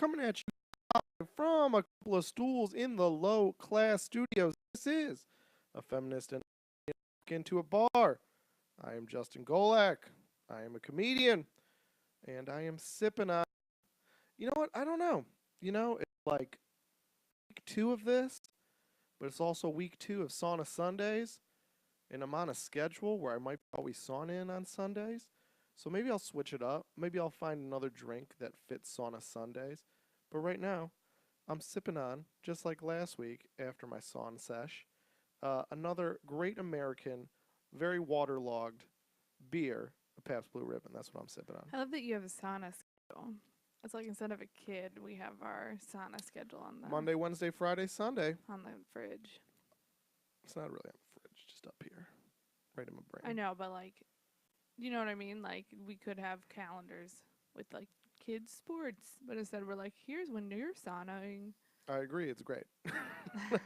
coming at you from a couple of stools in the low class studios. This is a feminist and into a bar. I am Justin Golak. I am a comedian, and I am sipping on. You know what? I don't know. It's like week 2 of this, but it's also week 2 of Sauna Sundays, and I'm on a schedule where I might always sauna in on Sundays. So maybe I'll switch it up. Maybe I'll find another drink that fits Sauna Sundays. But right now, I'm sipping on, just like last week after my sauna sesh, another great American, very waterlogged beer, a Pabst Blue Ribbon. That's what I'm sipping on. I love that you have a sauna schedule. It's like instead of a kid, we have our sauna schedule on the Monday, Wednesday, Friday, Sunday. on the fridge. It's not really on the fridge, just up here, right in my brain. I know, but like, you know what I mean? Like, we could have calendars with like kids' sports, but instead we're like, here's when you're saunaing. I agree. It's great.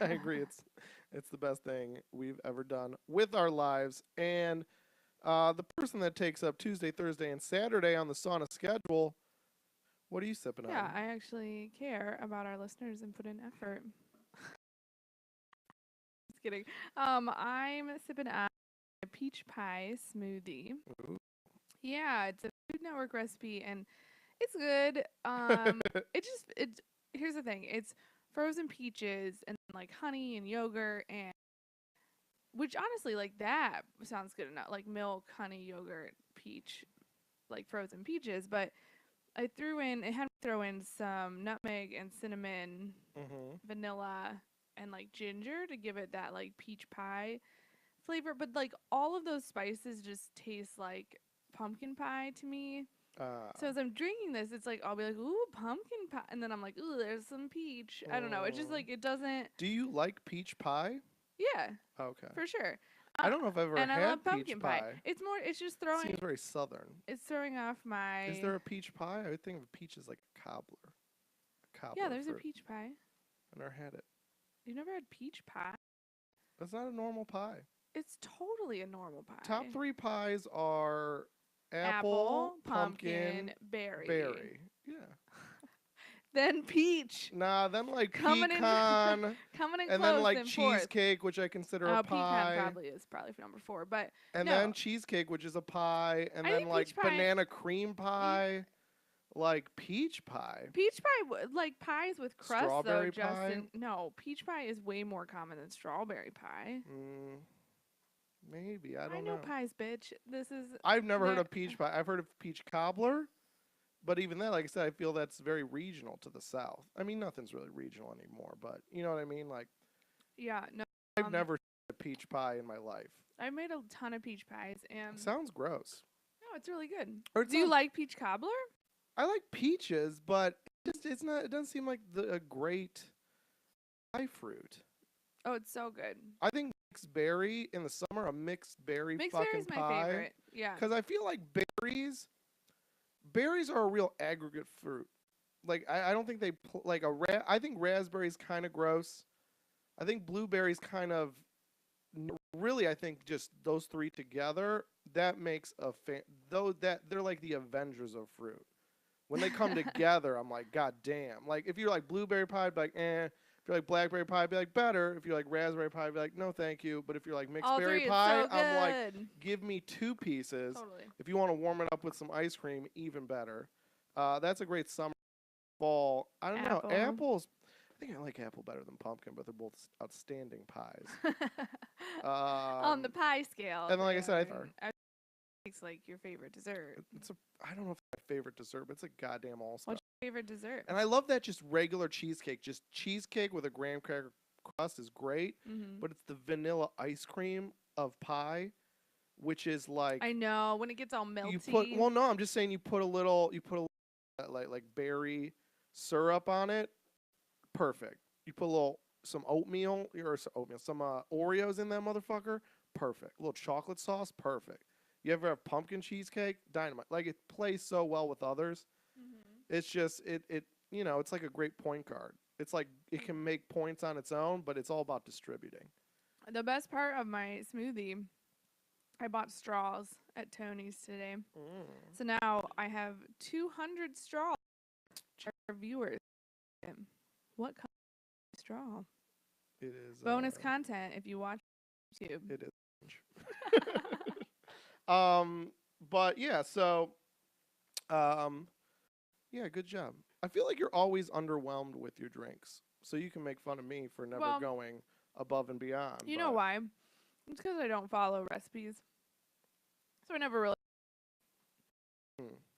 I agree. It's the best thing we've ever done with our lives. And the person that takes up Tuesday, Thursday, and Saturday on the sauna schedule, what are you sipping on? Yeah, I actually care about our listeners and put in effort. Just kidding. I'm sipping on a peach pie smoothie. Ooh. Yeah, it's a Food Network recipe and it's good. Here's the thing. It's frozen peaches and like honey and yogurt, and which honestly, like, that sounds good enough. Like milk, honey, yogurt, peach, like frozen peaches, but it had me throw in some nutmeg and cinnamon, vanilla, and like ginger to give it that like peach pie flavor. But like all of those spices just taste like pumpkin pie to me. So as I'm drinking this, it's like I'll be like, ooh, pumpkin pie, and then I'm like, ooh, there's some peach. I don't know. It's just like it doesn't. Do you like peach pie? Yeah. Okay. For sure. I don't know if I've ever and had I love pumpkin peach pie. pie. It's just throwing. Seems very southern. It's throwing off my. Is there a peach pie? I would think of a peach as like a cobbler. Yeah, there's a fruit. peach pie. I never had it. You never had peach pie? That's not a normal pie. It's totally a normal pie. Top 3 pies are apple, pumpkin, berry. Yeah. Then peach. Nah, then like Coming pecan. Coming in and close then like in fourth. cheesecake, which I consider a pie. Pecan probably is for number 4, but and no. then cheesecake, which is a pie, and I then think like peach pie- banana cream pie, like peach pie. Peach pie, like pies with crust, Strawberry though, pie? Justin. No, peach pie is way more common than strawberry pie. Maybe I don't know pies, bitch. I've never heard of peach pie. I've heard of peach cobbler, but even then, like I said, I feel that's very regional to the South. I mean, nothing's really regional anymore, but you know what I mean. Like, yeah, no. I've never had a peach pie in my life. I made a ton of peach pies, and Sounds gross. no, it's really good. Do you like peach cobbler? I like peaches, but it's not. It doesn't seem like a great pie fruit. Oh, it's so good. I think mixed berry in the summer, a mixed berry Mixed fucking berry is pie. my favorite. Yeah. Because I feel like berries are a real aggregate fruit. Like I don't think they I think raspberries kind of gross. I think blueberries kind of really. I think just those 3 together that makes that they're like the Avengers of fruit. When they come together, I'm like, God damn. Like if you're like blueberry pie, I'd be like, eh. If you're like blackberry pie, I'd be like, better. If you're like raspberry pie, I'd be like, no, thank you. But if you're like mixed berry pie, I'm like, give me 2 pieces. Totally. If you want to warm it up with some ice cream, even better. That's a great summer, fall. I don't know. Apples. I think I like apple better than pumpkin, but they're both outstanding pies. On the pie scale. And like I said, it's like your favorite dessert. I don't know if it's my favorite dessert, but it's a goddamn all-star. What's your favorite dessert? And I love that just regular cheesecake. Just cheesecake with a graham cracker crust is great, but it's the vanilla ice cream of pie, which is like I know when it gets all melty. I'm just saying you put a little like berry syrup on it. Perfect. You put some oatmeal some Oreos in that motherfucker. Perfect. A little chocolate sauce. Perfect. You ever have pumpkin cheesecake? Dynamite. Like it plays so well with others. It's just it's like a great point guard. It's like it can make points on its own, but it's all about distributing. The best part of my smoothie, I bought straws at Tony's today. So now I have 200 straws for our viewers. What color is straw? It is Bonus content if you watch YouTube. It is but yeah, so yeah, good job. I feel like you're always underwhelmed with your drinks. So you can make fun of me for never Well, going above and beyond. you know why? It's because I don't follow recipes. So I never really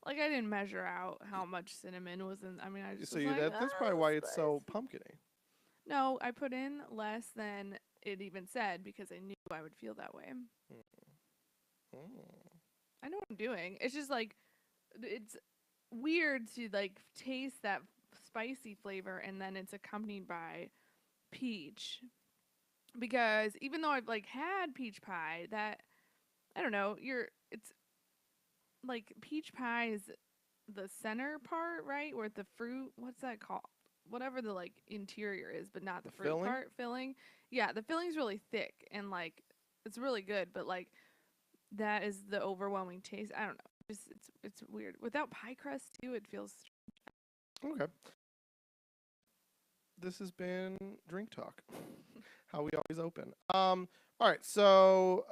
like I didn't measure out how much cinnamon was in. I mean, I just So was you like, that's probably why it's so pumpkiny. No, I put in less than it even said because I knew I would feel that way. I know what I'm doing. It's just like it's weird to like taste that spicy flavor and then it's accompanied by peach. Because even though I've like had peach pie, that I don't know, it's like peach pie is the center part, right? Where the fruit, what's that called? Whatever the like interior is, but not the fruit filling? part, filling. Yeah, the filling's really thick and like it's really good, but like that is the overwhelming taste. I don't know. Just it's weird. Without pie crust too, it feels Okay. This has been Drink Talk. How we always open. All right, so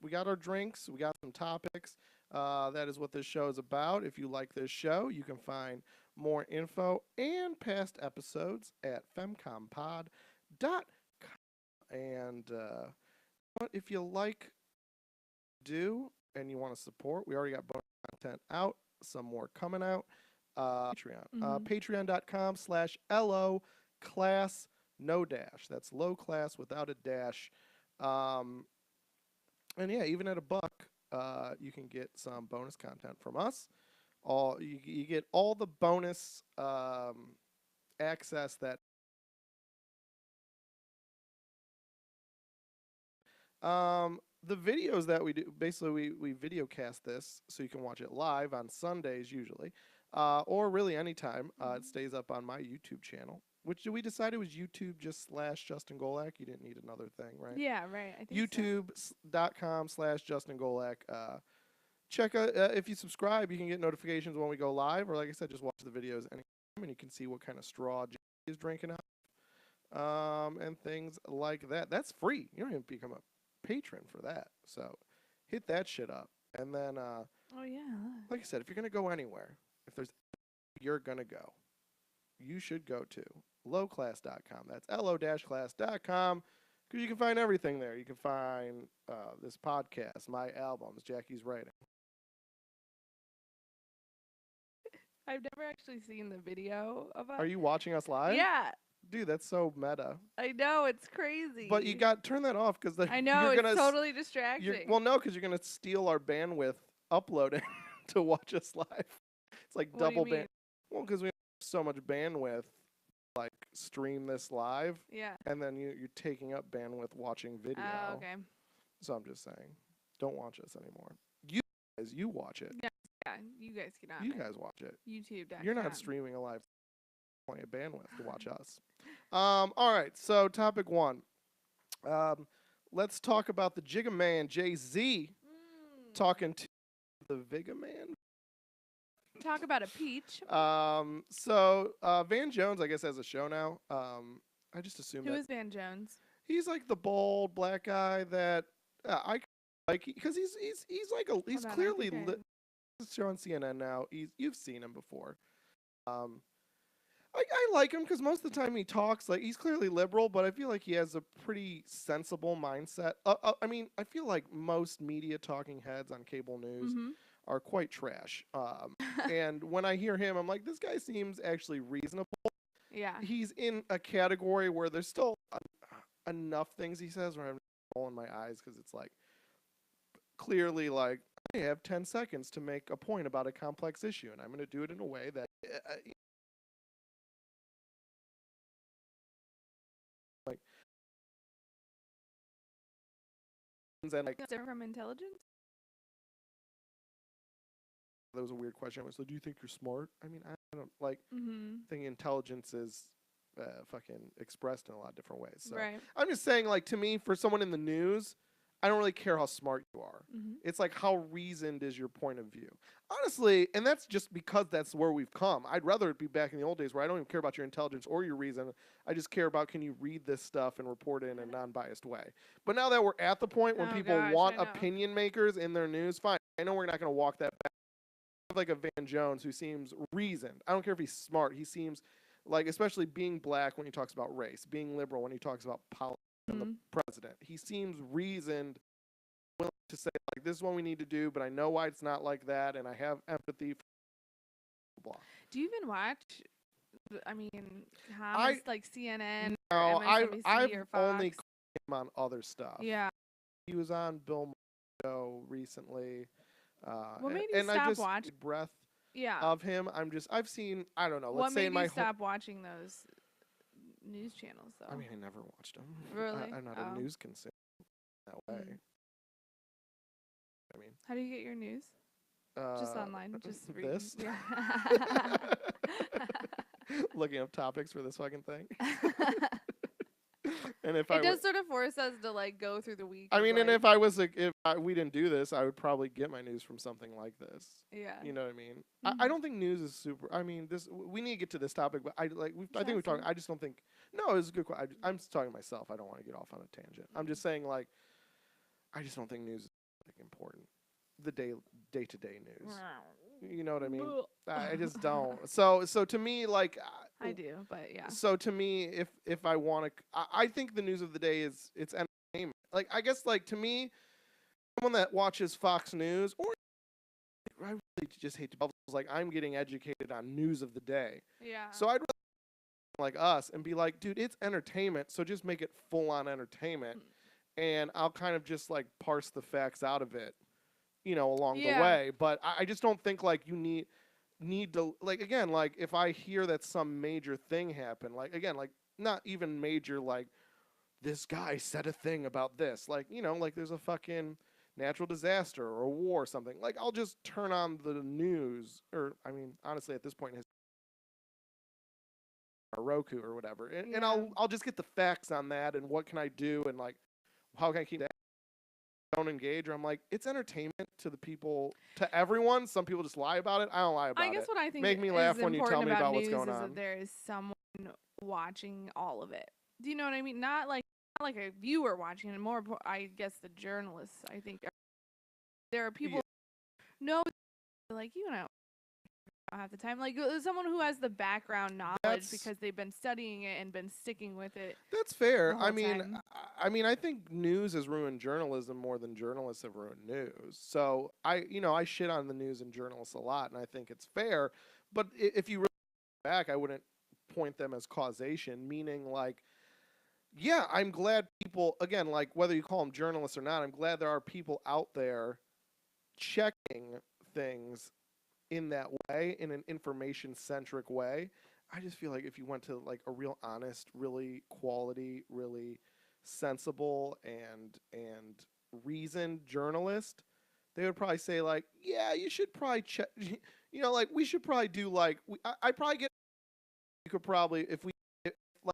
we got our drinks, we got some topics. That is what this show is about. If you like this show, you can find more info and past episodes at FemComPod.com. And if you like do and you want to support, we already got bonus content out, some more coming out. Patreon. Patreon.com/LO class no dash. That's low class without a dash. And yeah, even at $1, you can get some bonus content from us. You get all the bonus access that the videos that we do, basically we video cast this so you can watch it live on Sundays usually, or really anytime. It stays up on my YouTube channel, which we decided was YouTube just / Justin Golak. You didn't need another thing, right? Yeah, right. I think YouTube.com/Justin Golak. Check out, if you subscribe, you can get notifications when we go live, or like I said, just watch the videos anytime and you can see what kind of straw Jay is drinking out, and things like that. That's free. You don't even become a patron for that. So hit that shit up. And then, oh yeah. like I said, if you're going to go anywhere, if there's you're going to go, you should go to lowclass.com. That's lo-class.com, because you can find everything there. You can find this podcast, my albums, Jackie's writing. I've never actually seen the video of us. Are you watching us live? Yeah. Dude, that's so meta. I know, it's crazy. But you got turn that off because I know, you're it's gonna totally distracting. well, no, because you're gonna steal our bandwidth uploading to watch us live. It's like What do you double mean? band. Well, because we have so much bandwidth, like stream this live, Yeah. and then you're taking up bandwidth watching video. Oh, okay. So I'm just saying, don't watch us anymore. You watch it. Yeah, you guys can on You it. guys watch it. YouTube.com. You're not streaming a live. Plenty of bandwidth to watch us. All right. So topic 1. Let's talk about the Jigga Man Jay-Z talking to the Vigga Man. Talk about a peach. So Van Jones, I guess, has a show now. I just assume Who that is Van Jones? he's like the bald black guy that I like, because he's Hold on, I clearly think I- He's show on CNN now. You've seen him before. I like him because most of the time he talks like he's clearly liberal, but I feel like he has a pretty sensible mindset. I mean, I feel like most media talking heads on cable news are quite trash. And when I hear him, I'm like, this guy seems actually reasonable. Yeah. He's in a category where there's still enough things he says where I'm rolling my eyes because it's like clearly like I have 10 seconds to make a point about a complex issue, and I'm going to do it in a way that like and like Is it from intelligence? that was a weird question. I was like, do you think you're smart? I mean, I don't like Mm-hmm. think intelligence is fucking expressed in a lot of different ways. So Right. I'm just saying, like, to me, for someone in the news, I don't really care how smart you are. Mm-hmm. It's like, how reasoned is your point of view? Honestly, and that's just because that's where we've come. I'd rather it be back in the old days where I don't even care about your intelligence or your reason. I just care about, can you read this stuff and report it in a non-biased way. But now that we're at the point when Oh people gosh, want I know. opinion makers in their news, fine. I know we're not going to walk that back. Like a Van Jones who seems reasoned. I don't care if he's smart. He seems like, especially being black when he talks about race, being liberal when he talks about politics and the president. He seems reasoned, willing to say, like, this is what we need to do, but I know why it's not like that, and I have empathy for blah. Do you even watch? I mean, comments like CNN No, or MSNBC I've or Fox? only caught him on other stuff. Yeah. He was on Bill Maher's show recently. What made you and I stop just watching? breath Yeah. of him. I've seen, I don't know. Let's What say made in my you stop watching those news channels, though? I mean, I never watched them. Really? I'm not a news consumer that way. I mean, how do you get your news? Just online, just reading. this. Yeah. Looking up topics for this fucking thing. And if it does sort of force us to like go through the week. I mean, and like, if I was like, we didn't do this, I would probably get my news from something like this. yeah, You know what I mean? I don't think news is super. I mean, we need to get to this topic, but I think we've talked. I just don't think. No, it's a good question. I'm just talking to myself. I don't want to get off on a tangent. I'm just saying, like, I just don't think news is like, important. The day-to-day news. You know what I mean? I just don't. So to me, like, I do, but yeah. So to me, if I want to, I think the news of the day it's entertainment. Like, I guess, like, to me, someone that watches Fox News, or I really just hate to bubble, like, I'm getting educated on news of the day. Yeah. So I'd rather like us and be like, dude, it's entertainment, so just make it full on entertainment, and I'll kind of just like parse the facts out of it, you know, along the way. But I just don't think like you need to, like, again, like, if I hear that some major thing happened, like, again, like, not even major, like, this guy said a thing about this, like, you know, like, there's a fucking natural disaster or a war or something, like, I'll just turn on the news, or, I mean, honestly, at this point, or Roku or whatever, and I'll just get the facts on that, and what can I do, and, like, how can I keep that? Don't engage, or I'm like, it's entertainment to the people, to everyone. Some people just lie about it. I don't lie about it. I guess what I think make me laugh when you tell me about what's news going is on. that there is someone watching all of it. Do you know what I mean? Not like a viewer watching it. More, I guess, the journalists. I think there are people. No, like, you know, half the time, like, someone who has the background knowledge because they've been studying it and been sticking with it. That's fair. The whole time. I think news has ruined journalism more than journalists have ruined news. So I shit on the news and journalists a lot, and I think it's fair. But if you really look back, I wouldn't point them as causation. Meaning, like, yeah, I'm glad people, again, like, whether you call them journalists or not, I'm glad there are people out there checking things in that way, in an information-centric way. I just feel like if you went to, like, a real honest, really quality, really sensible and reasoned journalist, they would probably say, like, yeah, you should probably check, you know, like, we should probably do, like, I probably get, you could probably,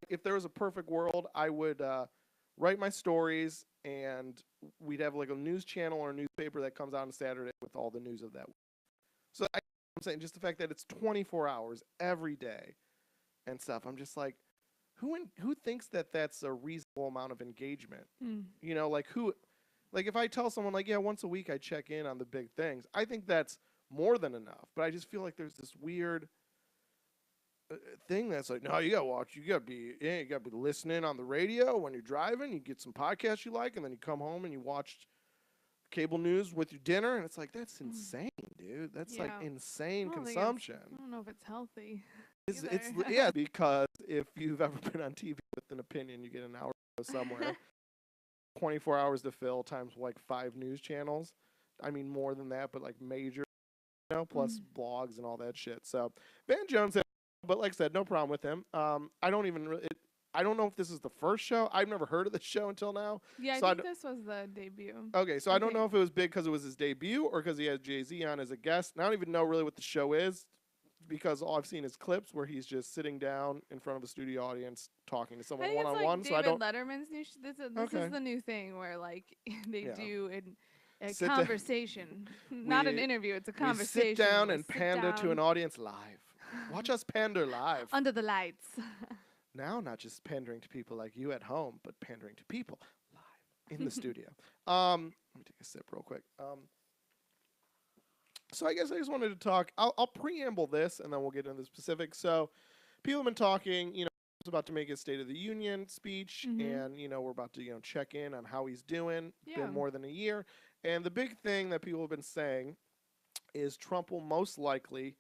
if there was a perfect world, I would write my stories, and we'd have, like, a news channel or a newspaper that comes out on Saturday with all the news of that week. So I'm saying, just the fact that it's 24 hours every day and stuff, I'm just like, who thinks that that's a reasonable amount of engagement? You know, like, if I tell someone, like, yeah, once a week I check in on the big things, I think that's more than enough. But I just feel like there's this weird thing that's like, no, you gotta be listening on the radio when you're driving. You get some podcasts you like, and then you come home and you watch cable news with your dinner, and it's like, that's insane, dude. That's like insane consumption. I don't know if it's healthy. It's because if you've ever been on TV with an opinion, you get an hour somewhere, 24 hours to fill times like 5 news channels. I mean, more than that, but like major, you know, plus blogs and all that shit. So Van Jones, but like I said, no problem with him. I don't know if this is the first show. I've never heard of this show until now. Yeah, so I think this was the debut. Okay, so I don't know if it was big because it was his debut or because he had Jay-Z on as a guest. And I don't even know really what the show is. because all I've seen is clips where he's just sitting down in front of a studio audience talking to I someone think one it's on like one. So I David don't. Letterman's new. This Okay. is the new thing where like they Yeah. do a Sit down. conversation, not an We interview. It's a we sit conversation. down They and sit pander to an down audience live. Watch us pander live. under the lights. Now, not just pandering to people like you at home, but pandering to people live in the studio. Let me take a sip real quick. So I guess I just wanted to talk. I'll preamble this, and then we'll get into the specifics. So people have been talking. He's about to make his State of the Union speech, and we're about to check in on how he's doing. It's Yeah. been more than a year, and the big thing that people have been saying is Trump will most likely,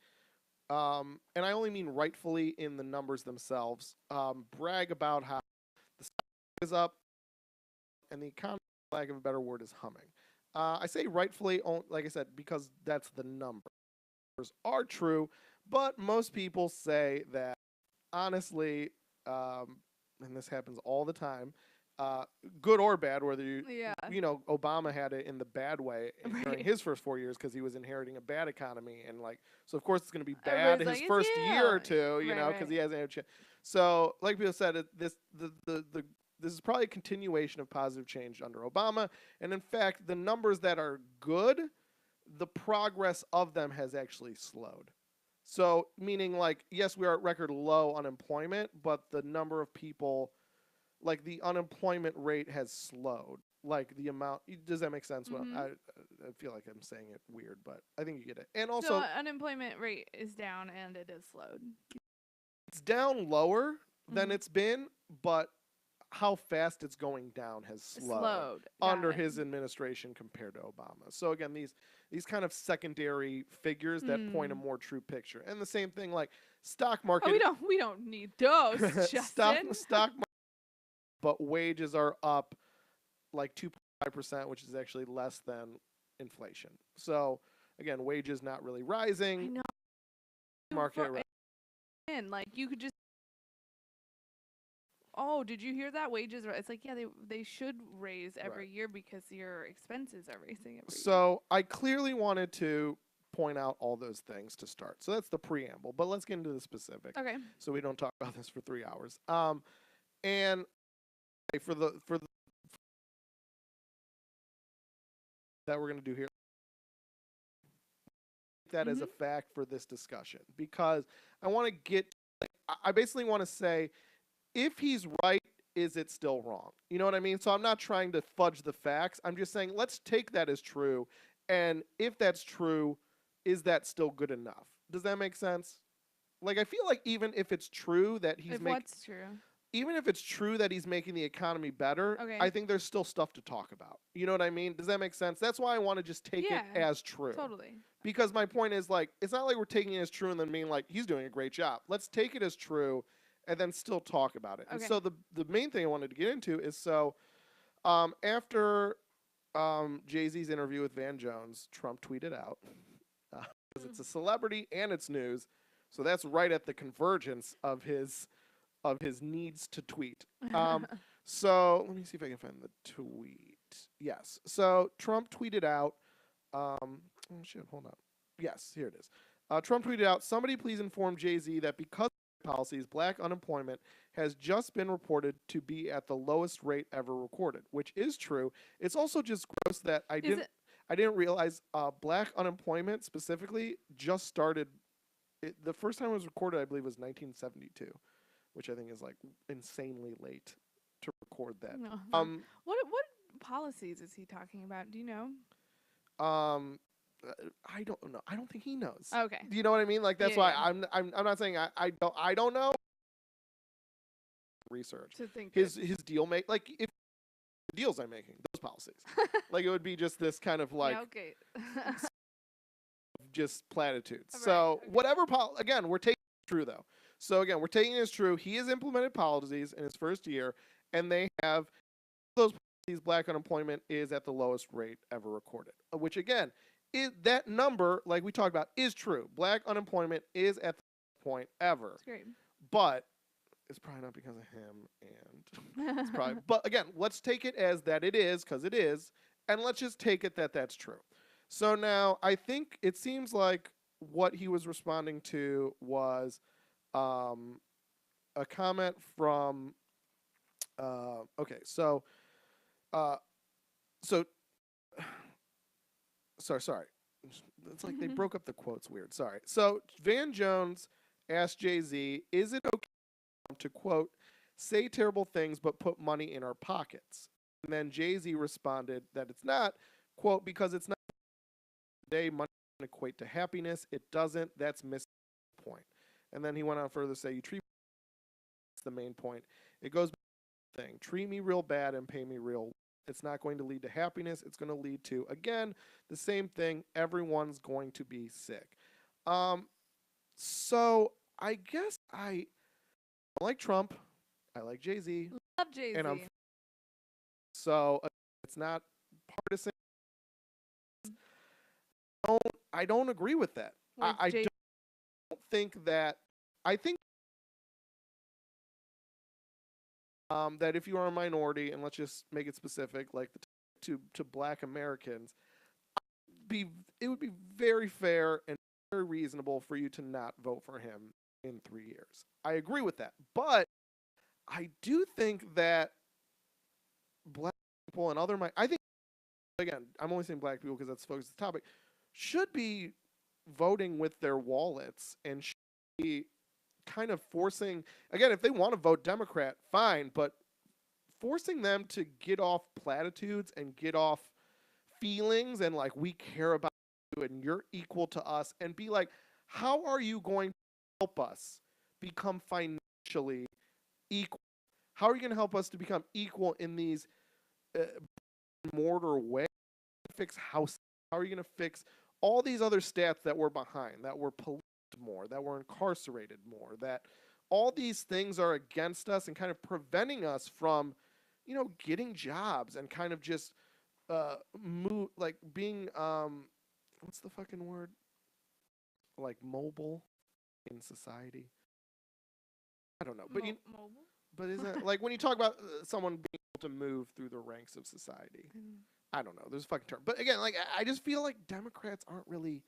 and I only mean rightfully in the numbers themselves, brag about how the stock is up and the economy, for lack of a better word, is humming. I say rightfully, like I said, because that's the numbers are true, but most people say that honestly, and this happens all the time, good or bad, whether Yeah. Obama had it in the bad way during Right. his first 4 years because he was inheriting a bad economy, and so of course it's going to be bad Everybody's his like, first "It's year or you." two, Right, because right. he hasn't had a chance. So, like people said, this is probably a continuation of positive change under Obama, and in fact, the numbers that are good, the progress of them has actually slowed. So, meaning yes, we are at record low unemployment, but the number of people, the unemployment rate has slowed. The amount, does that make sense? Well, I feel like I'm saying it weird, but I think you get it. And So also, unemployment rate is down and it is slowed. it's down lower than it's been, but how fast it's going down has slowed under his administration compared to Obama. So again, these kind of secondary figures that point a more true picture. And the same thing stock market. Oh, we don't need those, Justin. stock market, but wages are up 2.5%, which is actually less than inflation. So again, wages not really rising. I know. Market you could just. Oh, did you hear that? Wages are. It's yeah, they should raise every year because your expenses are raising every year. So I clearly wanted to point out all those things to start. So that's the preamble, but let's get into the specifics. Okay. So we don't talk about this for 3 hours. And for the that we're going to do here, that as a fact for this discussion, because I want to get, I basically want to say, if he's right, is it still wrong? You know what I mean? So I'm not trying to fudge the facts. I'm just saying, let's take that as true. And if that's true, is that still good enough? Does that make sense? I feel like even if it's true that he's what's true? Even if it's true that he's making the economy better, Okay. I think there's still stuff to talk about. You know what I mean? Does that make sense? That's why I want to just take it as true. Totally. Because my point is it's not like we're taking it as true and then being he's doing a great job. Let's take it as true and then still talk about it. Okay. And so the main thing I wanted to get into is after Jay-Z's interview with Van Jones, Trump tweeted out, because it's a celebrity and it's news, so that's right at the convergence of his needs to tweet. So let me see if I can find the tweet. Yes. So Trump tweeted out, hold on. Yes, here it is. Trump tweeted out, somebody please inform Jay-Z that because of policies, black unemployment has just been reported to be at the lowest rate ever recorded, which is true. It's also just gross that I didn't realize black unemployment specifically just started. The first time it was recorded, I believe, was 1972, which I think is insanely late to record that. What policies is he talking about? Do you know? I don't know. I don't think he knows. Okay. Do you know what I mean? That's why I'm not saying I don't know. Research. To think his deal if the deals I'm making, those policies. It would be just this kind of okay. just platitudes. Right, so whatever again, we're taking it true though. So again, we're taking it as true. He has implemented policies in his first year, and they have those policies. Black unemployment is at the lowest rate ever recorded, which again, that number, like we talked about, is true. Black unemployment is at the point ever. That's great. But it's probably not because of him, and it's probably. But again, let's take it as that it is, because it is, and let's just take it that that's true. So now I think it seems like what he was responding to was um, a comment from. Okay, uh, so sorry. It's like they broke up the quotes weird. Sorry. So Van Jones asked Jay Z, "Is it okay to quote say terrible things but put money in our pockets?" And then Jay Z responded that it's not quote because it's not today money doesn't equate to happiness. It doesn't. That's missing the point. And then he went on further to say, "You treat that's the main point. It goes back to the thing. Treat me real bad and pay me real. It's not going to lead to happiness. It's going to lead to again the same thing. Everyone's going to be sick." Um, so I guess I like Trump. I like Jay Z, Love Jay and I'm Z. so it's not partisan. I don't agree with that. With I Jay. don't think that. I think that if you are a minority, and let's just make it specific, like to Black Americans, be it would be very fair and very reasonable for you to not vote for him in 3 years. I agree with that, but I do think that Black people and I think again, I'm only saying Black people because that's focused the topic, should be voting with their wallets and should be kind of forcing again if they want to vote Democrat, fine, but forcing them to get off platitudes and get off feelings and like we care about you and you're equal to us and be like, how are you going to help us become financially equal? How are you going to help us to become equal in these uh, mortar ways? Fix housing? How are you going to fix all these other stats that we're behind, that we're policed more, that we're incarcerated more, that all these things are against us and kind of preventing us from, getting jobs and kind of just move like being what's the fucking word? Like mobile in society. I don't know, but Mobile. isn't it, like when you talk about someone being able to move through the ranks of society? I don't know. There's a fucking term, but again, like I just feel like Democrats aren't really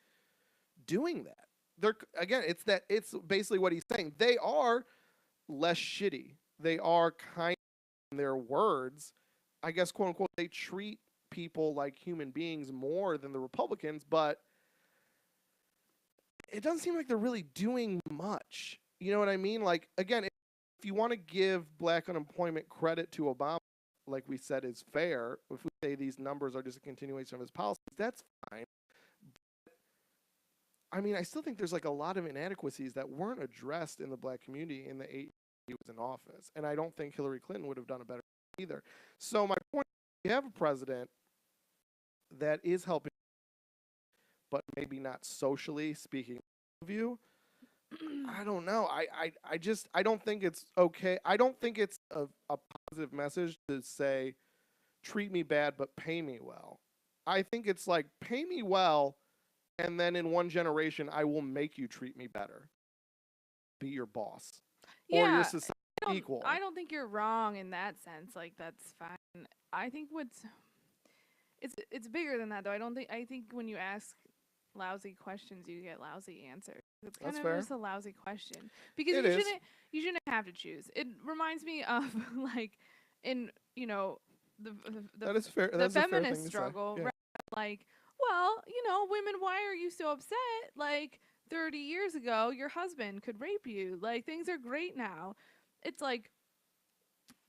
doing that. They're again, it's basically what he's saying. They are less shitty. They are kind in their words. I guess quote unquote they treat people like human beings more than the Republicans, but it doesn't seem like they're really doing much. You know what I mean? Like again, if you want to give black unemployment credit to Obama, like we said is fair, if we say these numbers are just a continuation of his policies, that's fine. I mean, I still think there's like a lot of inadequacies that weren't addressed in the black community in the 8 years he was in office. And I don't think Hillary Clinton would have done a better job either. So my point is, you have a president that is helping, but maybe not socially speaking of you. I don't know. I don't think it's okay. I don't think it's a positive message to say, treat me bad, but pay me well. I think it's like, pay me well, and then in one generation, I will make you treat me better. Be your boss. Or your Yeah, society equal. I don't think you're wrong in that sense. Like that's fine. I think it's bigger than that though. I think when you ask lousy questions, you get lousy answers. It's kind That's of fair. just a lousy question because It is. you shouldn't have to choose. It reminds me of like in the That is fair. the That's a fair thing feminist to say. struggle, Yeah. right? Like, well, women, why are you so upset? Like 30 years ago, your husband could rape you. Like things are great now. It's like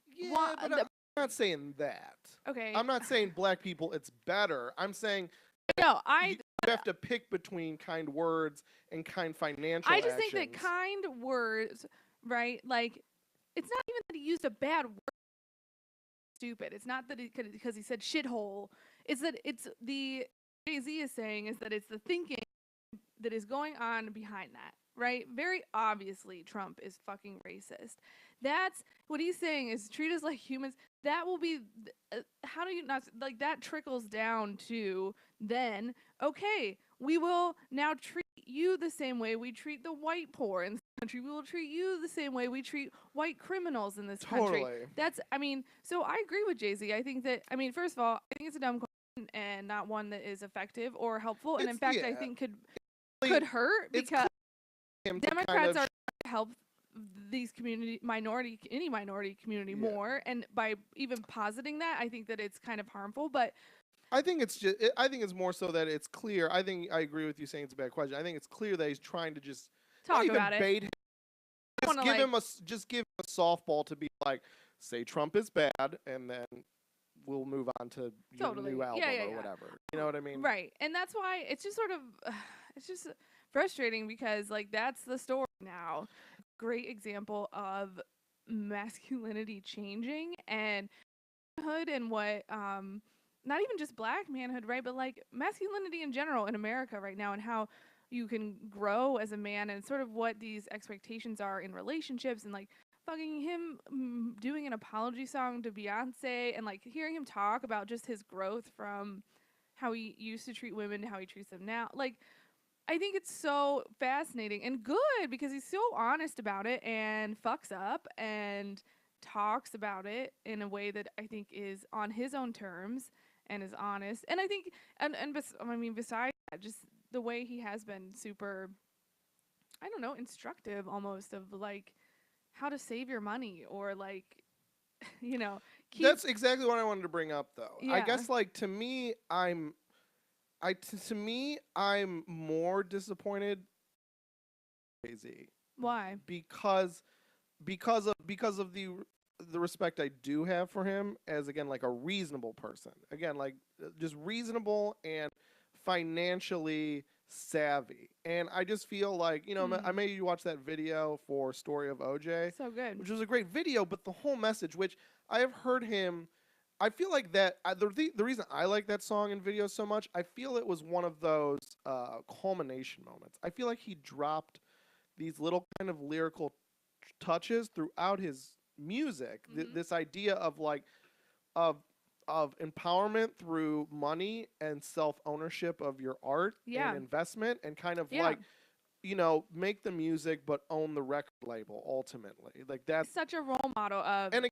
Yeah, but I'm not saying that. okay. I'm not saying black people it's better. I'm saying No, you have to pick between kind words and kind financial I just actions. think that kind words, right? Like it's not even that he used a bad word. Stupid. It's not that because he said shithole. It's that it's the Jay-Z is saying is that it's the thinking that is going on behind that, right? Very obviously, Trump is fucking racist. That's what he's saying is treat us like humans. That will be, how do you not, like, that trickles down to then, okay, we will now treat you the same way we treat the white poor in this country. We will treat you the same way we treat white criminals in this country. Totally. That's, I mean, so I agree with Jay-Z. I think that, I mean, first of all, I think it's a dumb question and not one that is effective or helpful. And in fact, I think could could hurt it's because him to Democrats kind of are trying to help these any minority community more, and by even positing that, I think that it's kind of harmful. But I think it's just. I think it's more so that it's clear. I think I agree with you saying it's a bad question. I think it's clear that he's trying to just not talk even about it. bait him. I Just wanna, give like, him a just give him a softball to be like, say Trump is bad, and then we'll move on to your totally, new album yeah, or whatever. You know what I mean? right. And that's why it's just sort of, it's just frustrating because like that's the story now. Great example of masculinity changing and manhood and what not even just black manhood, right, but like masculinity in general in America right now, and how you can grow as a man, and sort of what these expectations are in relationships, and like fucking him doing an apology song to Beyonce, and like hearing him talk about just his growth from how he used to treat women to how he treats them now. Like, I think it's so fascinating and good because he's so honest about it and fucks up and talks about it in a way that I think is on his own terms and is honest. And I think, I mean, besides that, just the way he has been super, I don't know, instructive almost of like how to save your money, or like, you know, keep, That's exactly what I wanted to bring up, though. I yeah. guess like to me, I'm more disappointed Jay-Z Why? because of the respect I do have for him as, again, like a reasonable person. Again, like just reasonable and financially savvy. And I just feel like, I made you watch that video for Story of OJ, So good. which was a great video, but the whole message, which I have heard him, I feel like that the reason I like that song and video so much, I feel it was one of those culmination moments. I feel like he dropped these little kind of lyrical touches throughout his music. This idea of like of empowerment through money and self ownership of your art and Yeah. investment, and kind of Yeah. like make the music but own the record label ultimately. Like that's Such a role model of and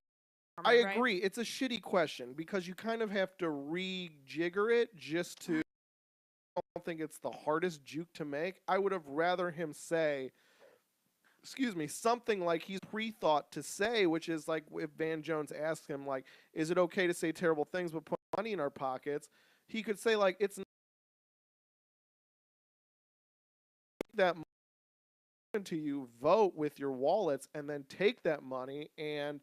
I right? agree. It's a shitty question because you kind of have to rejigger it just to. I don't think it's the hardest juke to make. I would have rather him say, excuse me, something like he's pre-thought to say, which is like if Van Jones asked him, like, is it okay to say terrible things but put money in our pockets? He could say, like, it's not that money to you, vote with your wallets, and then take that money and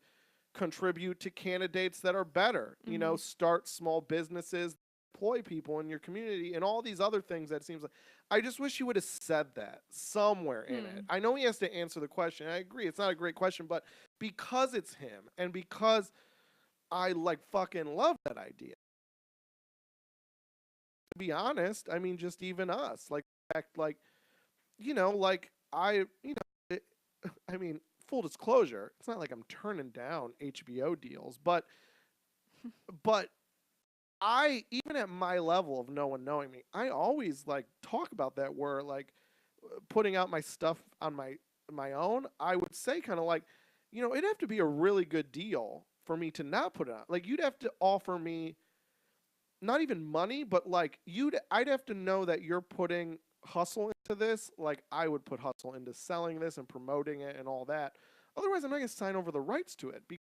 contribute to candidates that are better. Start small businesses, employ people in your community, and all these other things that seems like. I just wish he would have said that somewhere in it. I know he has to answer the question. I agree. It's not a great question, but because it's him and because I like fucking love that idea. To be honest, I mean, just even us, like, act like, like it, I mean, full disclosure, it's not like I'm turning down HBO deals, but I, even at my level of no one knowing me, I always like talk about that, where like putting out my stuff on my own, I would say kind of like, it'd have to be a really good deal for me to not put it on. Like you'd have to offer me not even money, but like I'd have to know that you're putting hustle into this, like I would put hustle into selling this and promoting it and all that. Otherwise, I'm not going to sign over the rights to it because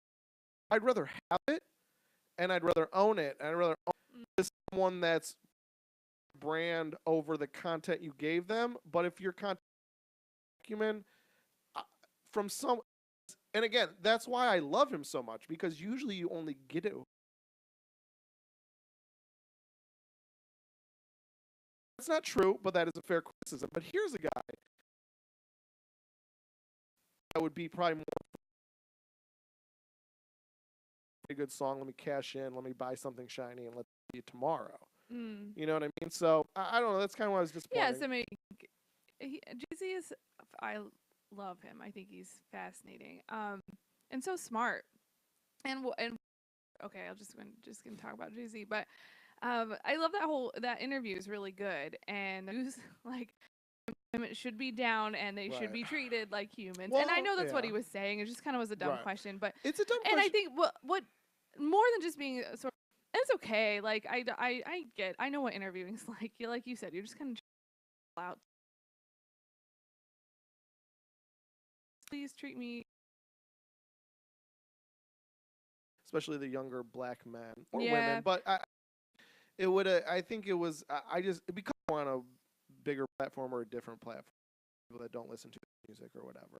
I'd rather have it and I'd rather own it. And I'd rather own it to someone that's brand over the content you gave them. But if your content document from some, and again, that's why I love him so much, because usually you only get it. That's not true, but that is a fair criticism. But here's a guy that would be probably more a good song. Let me cash in. Let me buy something shiny and let's see it tomorrow. You know what I mean? So I don't know. That's kind of why I was disappointed. Yes, I mean, Jay-Z is. I love him. I think he's fascinating. And so smart. And okay, I'll just gonna talk about Jay-Z, but I love that interview is really good, and who's like women should be down and they should be treated like humans. Well, and I know that's what he was saying. It just kind of was a dumb question, but it's a dumb question. And I think what more than just being sort of, it's okay. Like I know what interviewing's like. Like you said, you're just kind of out please treat me. especially the younger black men or Yeah, women. But I think it was, I just, because I want a bigger platform or a different platform, people that don't listen to music or whatever.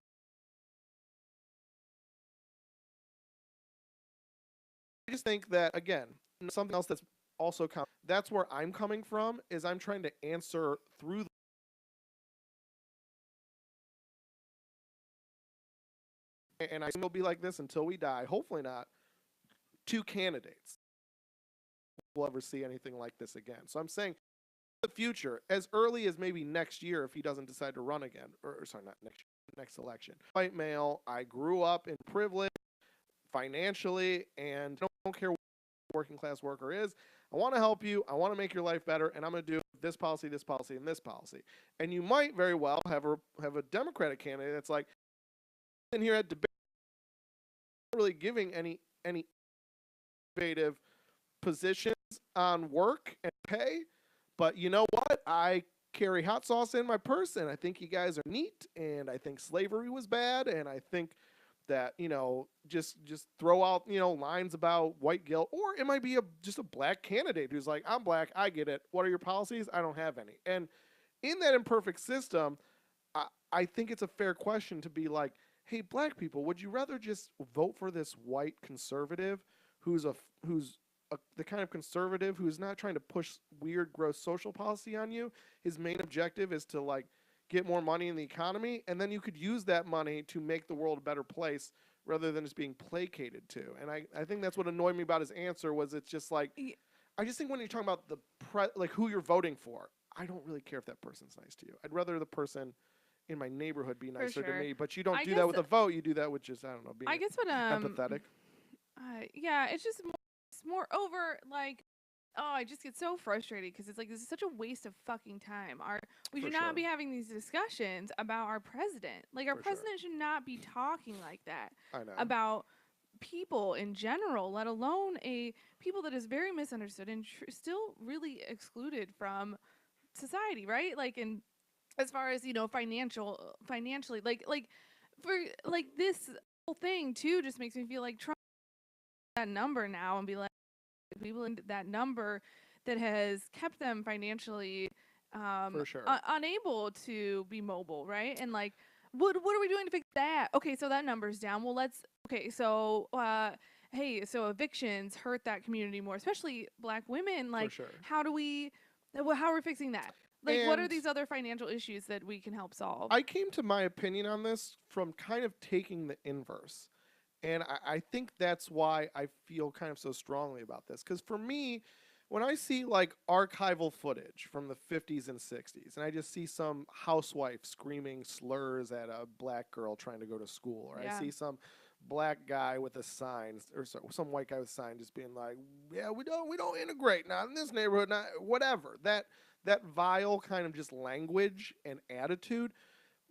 I just think that, again, something else that's also, that's where I'm coming from, is I'm trying to answer through and I will be like this until we die, hopefully not, two candidates will ever see anything like this again. So I'm saying the future, as early as maybe next year, if he doesn't decide to run again, or sorry, not next election. White male, I grew up in privilege financially, and I don't care what working class worker is. I want to help you. I want to make your life better, and I'm going to do this policy, this policy, and this policy. And you might very well have a Democratic candidate that's like in here at debate, really giving any innovative positions on work and pay. But you know what? I carry hot sauce in my purse, and I think you guys are neat, and I think slavery was bad, and I think that, just throw out, lines about white guilt, or it might be just a black candidate who's like, I'm black, I get it. What are your policies? I don't have any. And in that imperfect system, I think it's a fair question to be like, hey, black people, would you rather just vote for this white conservative who's the kind of conservative who's not trying to push weird, gross social policy on you? His main objective is to like get more money in the economy, and then you could use that money to make the world a better place rather than just being placated to. And I think that's what annoyed me about his answer was it's just like, I just think when you're talking about like who you're voting for, I don't really care if that person's nice to you. I'd rather the person in my neighborhood be nicer to me, but you don't do that with a vote. You do that with just, I don't know, being empathetic. Yeah, it's just more over like, oh, I just get so frustrated because it's like this is such a waste of fucking time. We should not be having these discussions about our president. Like our president should not be talking like that about people in general, let alone a people that is very misunderstood and still really excluded from society, right? Like in as far as financially, like for like this whole thing too just makes me feel like Trump that number now and be like people in that number that has kept them financially unable to be mobile, right? And like what are we doing to fix that? Okay, so that number's down. Well, hey, so evictions hurt that community more, especially black women. Like how are we fixing that? Like, what are these other financial issues that we can help solve? I came to my opinion on this from kind of taking the inverse. And I think that's why I feel kind of so strongly about this. Because for me, when I see like archival footage from the 50s and 60s, and I just see some housewife screaming slurs at a black girl trying to go to school, or I see some black guy with a sign, or some white guy with a sign just being like, yeah, we don't integrate, not in this neighborhood, not whatever. That vile kind of just language and attitude,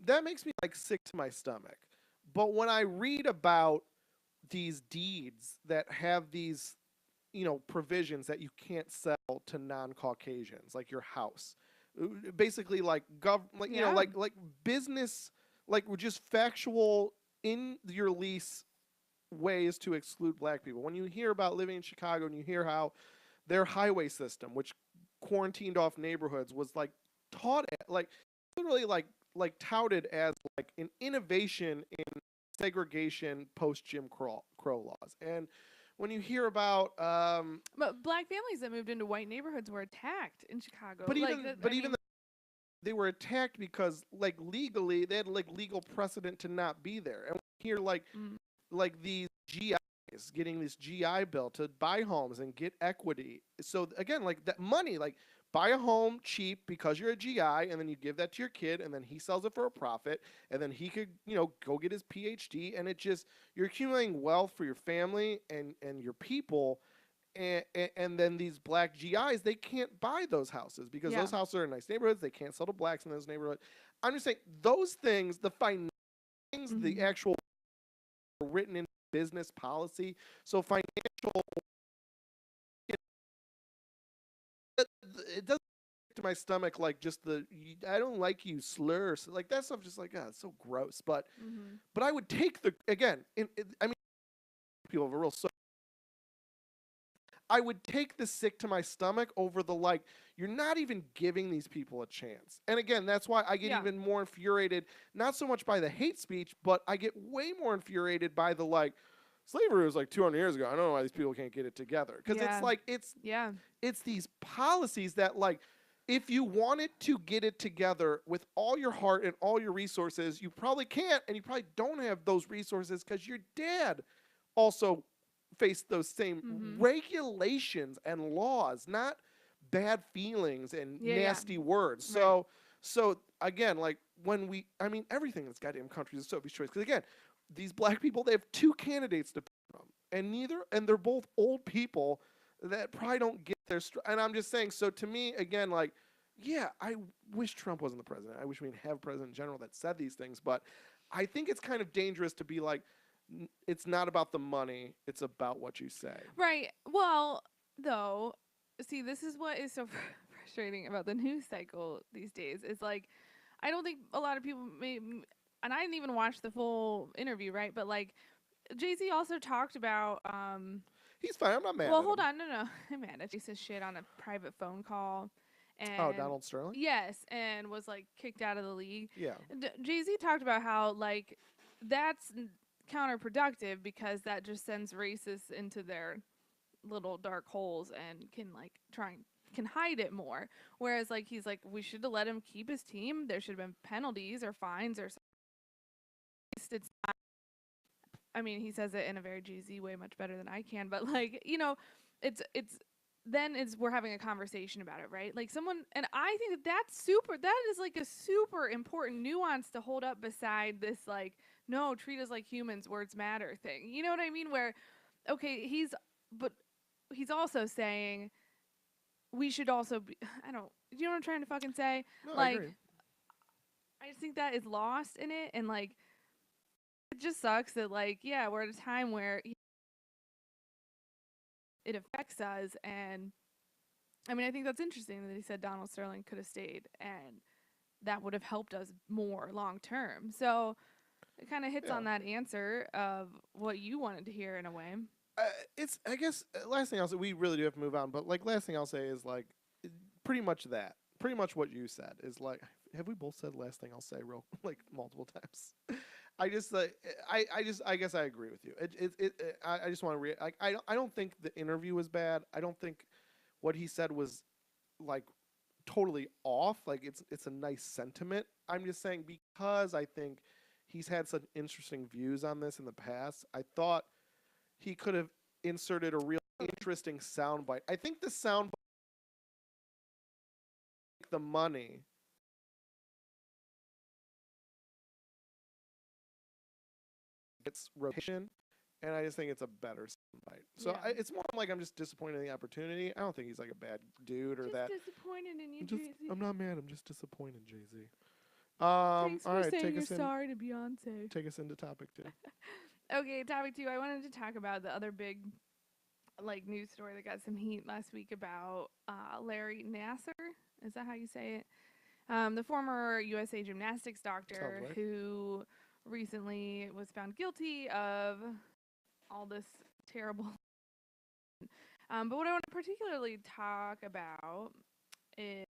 that makes me like sick to my stomach. But when I read about these deeds that have these, provisions that you can't sell to non-Caucasians, like your house, basically like like business, like just factual in your lease ways to exclude black people. When you hear about living in Chicago and you hear how their highway system, which quarantined off neighborhoods, was like taught at, like literally like touted as like an innovation in segregation post Jim Crow laws. And when you hear about but black families that moved into white neighborhoods were attacked in Chicago. But they were attacked because like legally they had like legal precedent to not be there. And here like these GIs getting this GI bill to buy homes and get equity. So again, like that money, like buy a home cheap because you're a GI, and then you give that to your kid, and then he sells it for a profit, and then he could, go get his PhD, and you're accumulating wealth for your family and your people, and then these black GIs, they can't buy those houses because those houses are in nice neighborhoods. They can't sell to blacks in those neighborhoods. I'm just saying those things, the financial things, the actual written in business policy. So financial, it doesn't to my stomach, like just I don't like you slurs, like that stuff. Just like, God, it's so gross. Mm-hmm. But I would take the again. I mean, people have a real. I would take the sick to my stomach over the like, you're not even giving these people a chance. And again, that's why I get Yeah. even more infuriated, not so much by the hate speech, but I get way more infuriated by the like, slavery was like 200 years ago. I don't know why these people can't get it together. Because it's Yeah. like, Yeah. it's these policies that like, if you wanted to get it together with all your heart and all your resources, you probably can't, and you probably don't have those resources because your dad also face those same Mm-hmm. regulations and laws, not bad feelings and Yeah. Yeah. nasty words. Right. So again, like I mean, everything in this goddamn country is Sophie's choice. Because again, these black people, they have two candidates to pick from, and they're both old people that probably don't get their. And I'm just saying. So to me, again, like, yeah, I wish Trump wasn't the president. I wish we didn't have a president in general that said these things. But I think it's kind of dangerous to be like, it's not about the money, it's about what you say. Right. Well, though, see, this is what is so frustrating about the news cycle these days. Is like, I don't think a lot of people and I didn't even watch the full interview, right? But like, Jay-Z also talked about. He's fine. I'm not mad Well, at hold him. on, no, I'm mad at Jay-Z's shit on a private phone call, Oh, and Donald Sterling? yes, and was like kicked out of the league. Yeah. Jay-Z talked about how like that's counterproductive because that just sends racists into their little dark holes and can like can hide it more. Whereas like he's like we should have let him keep his team. There should have been penalties or fines or something. It's not, I mean, he says it in a very Jay-Z way, much better than I can. But like, it's then it's we're having a conversation about it, right? Like someone, and I think that is like a super important nuance to hold up beside this like no, treat us like humans, words matter thing. You know what I mean? Where okay, but he's also saying we should also be. I don't. You know what I'm trying to fucking say? No, I Like, agree. I just think that is lost in it, and like it just sucks that like yeah, we're at a time where it affects us. And I mean, I think that's interesting that he said Donald Sterling could have stayed and that would have helped us more long term. So it kind of hits Yeah. on that answer of what you wanted to hear in a way. Uh, it's, I guess, last thing I'll say, we really do have to move on, but like, last thing I'll say is like, pretty much that. Pretty much what you said is like, have we both said last thing I'll say real, like, multiple times? I just like I guess I agree with you. I just want to I don't think the interview was bad. I don't think what he said was like totally off. Like it's a nice sentiment. I'm just saying because I think he's had such interesting views on this in the past. I thought he could have inserted a real interesting soundbite. I think the soundbite, the money, it's rotation, and I just think it's a better soundbite. So Yeah. it's more like I'm just disappointed in the opportunity. I don't think he's like a bad dude or Just that. disappointed in you, Jay-Z. I'm not mad. I'm just disappointed, Jay Z. Thanks All for right, saying you're sorry to Beyonce. take us into topic 2. Okay, topic 2. I wanted to talk about the other big like news story that got some heat last week about Larry Nasser. Is that how you say it? The former USA gymnastics doctor Right. who recently was found guilty of all this terrible. But what I want to particularly talk about is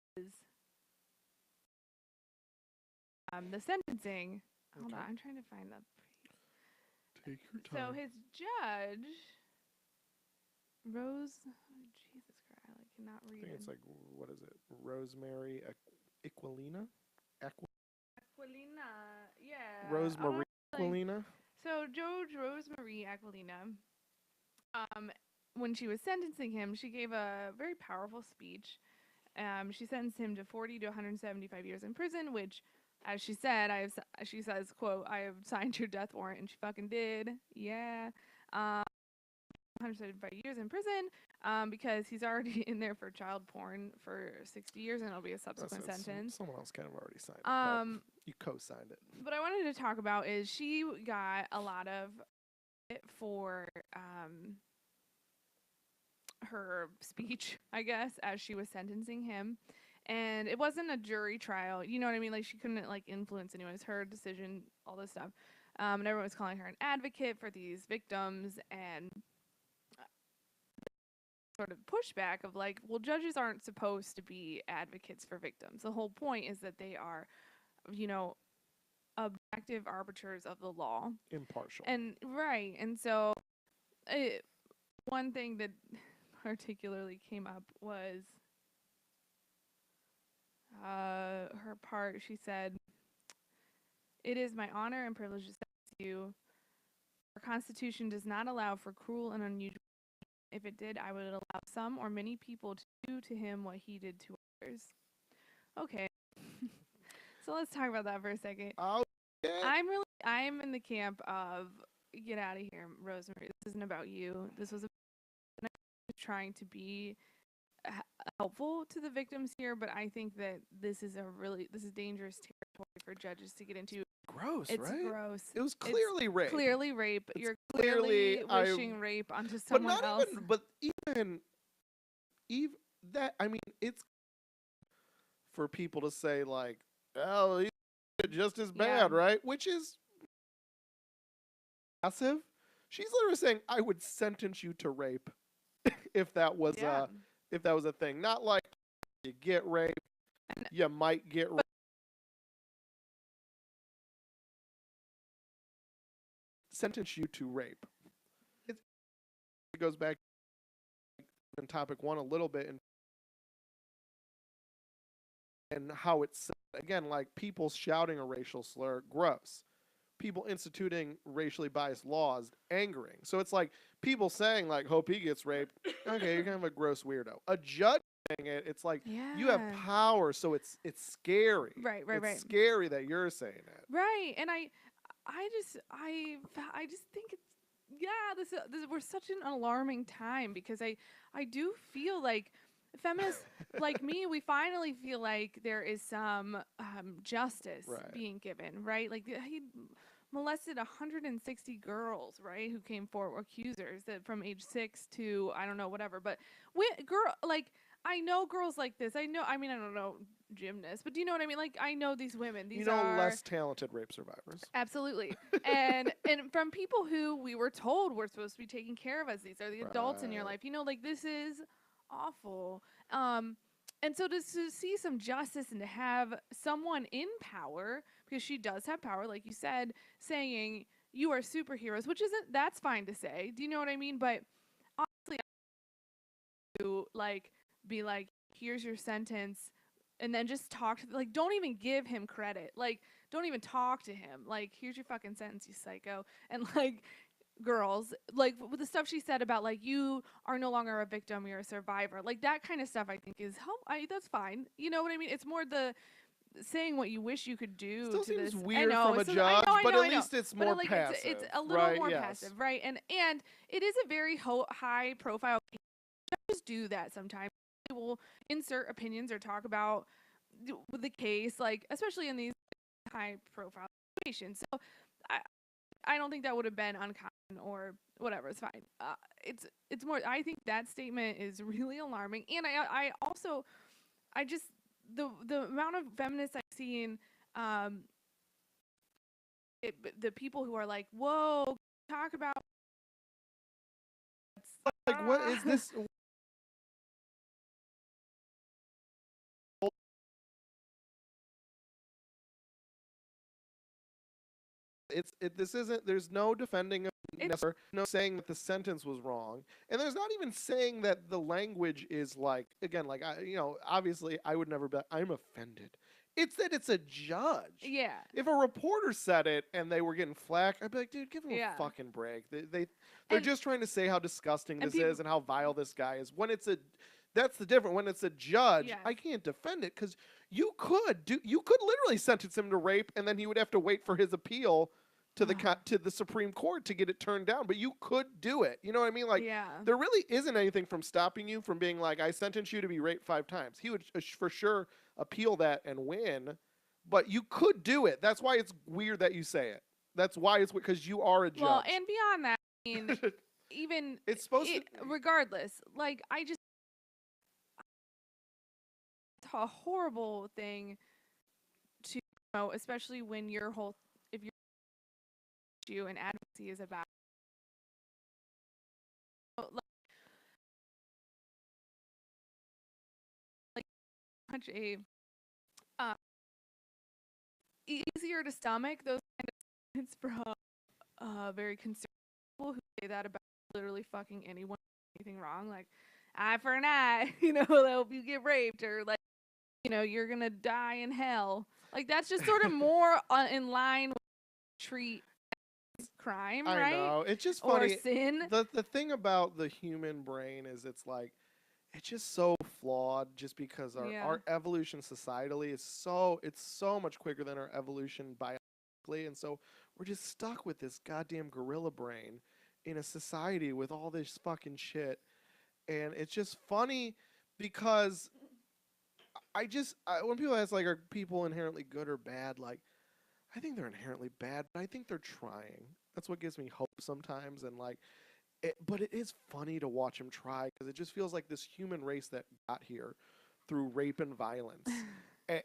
the sentencing. Hold on, I'm trying to find the. Take your So time. his judge, Rose. Oh, Jesus Christ, I like, cannot I read think it. it's like, what is it? Rosemary Equilina? Aquilina, yeah. Rosemary Like, Equilina? so Judge Rosemarie Aquilina, when she was sentencing him, she gave a very powerful speech. She sentenced him to 40 to 175 years in prison, which, as she said, she says, "quote I have signed your death warrant," and she fucking did. Yeah. 175 years in prison because he's already in there for child porn for 60 years, and it'll be a subsequent sentence. Someone else kind of already signed it, Um, but you co-signed it. But I wanted to talk about is she got a lot of it for her speech, I guess, as she was sentencing him. and it wasn't a jury trial. You know what I mean? Like she couldn't like influence anyone. It was her decision, all this stuff. And everyone was calling her an advocate for these victims, and sort of pushback of like, well, judges aren't supposed to be advocates for victims. The whole point is that they are, you know, objective arbiters of the law. Impartial. And right. And so one thing that particularly came up was her part. She said, "It is my honor and privilege to say to you, our Constitution does not allow for cruel and unusual. If it did, I would allow some or many people to do to him what he did to others." Okay. So let's talk about that for a second. I'm in the camp of get out of here, Rosemary. This isn't about you. This was trying to be helpful to the victims here, but I think that this is dangerous territory for judges to get into. Gross, it's right? Gross. It was clearly rape. Clearly rape. It's You're clearly wishing rape onto someone else. But even that, I mean, it's for people to say like, "Oh, he's just as bad," right? Which is massive. She's literally saying, "I would sentence you to rape if that was a thing." Not like you get raped, you might get raped. Sentence you to rape. It goes back in topic 1 a little bit, and how it's again like people shouting a racial slur, gross. People instituting racially biased laws, angering. So it's like people saying like, "Hope he gets raped." Okay, you're kind of a gross weirdo. A judge saying it, it's like you have power, so it's scary. Right. It's scary that you're saying it. Right, and I just think it's this we're such an alarming time, because I do feel like feminists like me, we finally feel like there is some justice being given, right? Like he molested 160 girls, right, who came forward, accusers, that from age 6 to I don't know whatever, but I know girls like this. I don't know gymnasts, but do you know what I mean? Like, I know these women. These are less talented rape survivors. Absolutely. and from people who we were told were supposed to be taking care of us. These are the adults in your life. You know, like, this is awful. And so to see some justice and to have someone in power, because she does have power, like you said, saying you are superheroes, which that's fine to say. Do you know what I mean? But honestly, to be like, here's your sentence, and then just talk to, like, don't even give him credit. Like, don't even talk to him. Like, here's your fucking sentence, you psycho. And like, girls, like with the stuff she said about like, you are no longer a victim, you're a survivor. Like, that kind of stuff I think is that's fine. You know what I mean? It's more the saying what you wish you could do. Still to seems this. weird from a judge, but at least it's more passive. It's a little more passive, right? And it is a very high profile case. Judges do that sometimes. They will insert opinions or talk about the case, like especially in these high profile situations. So I don't think that would have been uncommon or whatever. It's fine. It's more. I think that statement is really alarming, and I also just the amount of feminists I've seen, the people who are like, whoa, talk about like, what is this? This isn't. There's no defending of no saying that the sentence was wrong, and there's not even saying that the language is like, again, like, obviously I would never be. I'm offended. It's that it's a judge. Yeah. If a reporter said it and they were getting flack, I'd be like, dude, give them a fucking break. They're just trying to say how disgusting this is and how vile this guy is. When that's the difference. When it's a judge, I can't defend it, because you could literally sentence him to rape, and then he would have to wait for his appeal to the Supreme Court to get it turned down. But you could do it. You know what I mean? Like, there really isn't anything from stopping you from being like, I sentence you to be raped 5 times. He would for sure appeal that and win. But you could do it. That's why it's weird that you say it. That's why it's because you are a judge. Well, and beyond that, I mean, even it's supposed to. Regardless, like, I just a horrible thing to, especially when your whole, if your issue and advocacy is about, like much a uh, easier to stomach those kind of statements from very conservative people who say that about literally fucking anyone, anything wrong, like eye for an eye, they'll hope you get raped, or like, you're gonna die in hell. Like that's just sort of more in line with treat crime, I right? know. It's just Or funny. sin. The thing about the human brain is it's like it's just so flawed just because Yeah. our evolution societally is so much quicker than our evolution biologically, and so we're just stuck with this goddamn gorilla brain in a society with all this fucking shit. And it's just funny because when people ask like, are people inherently good or bad, like I think they're inherently bad, but I think they're trying. That's what gives me hope sometimes. And like but it is funny to watch them try because it just feels like this human race that got here through rape and violence.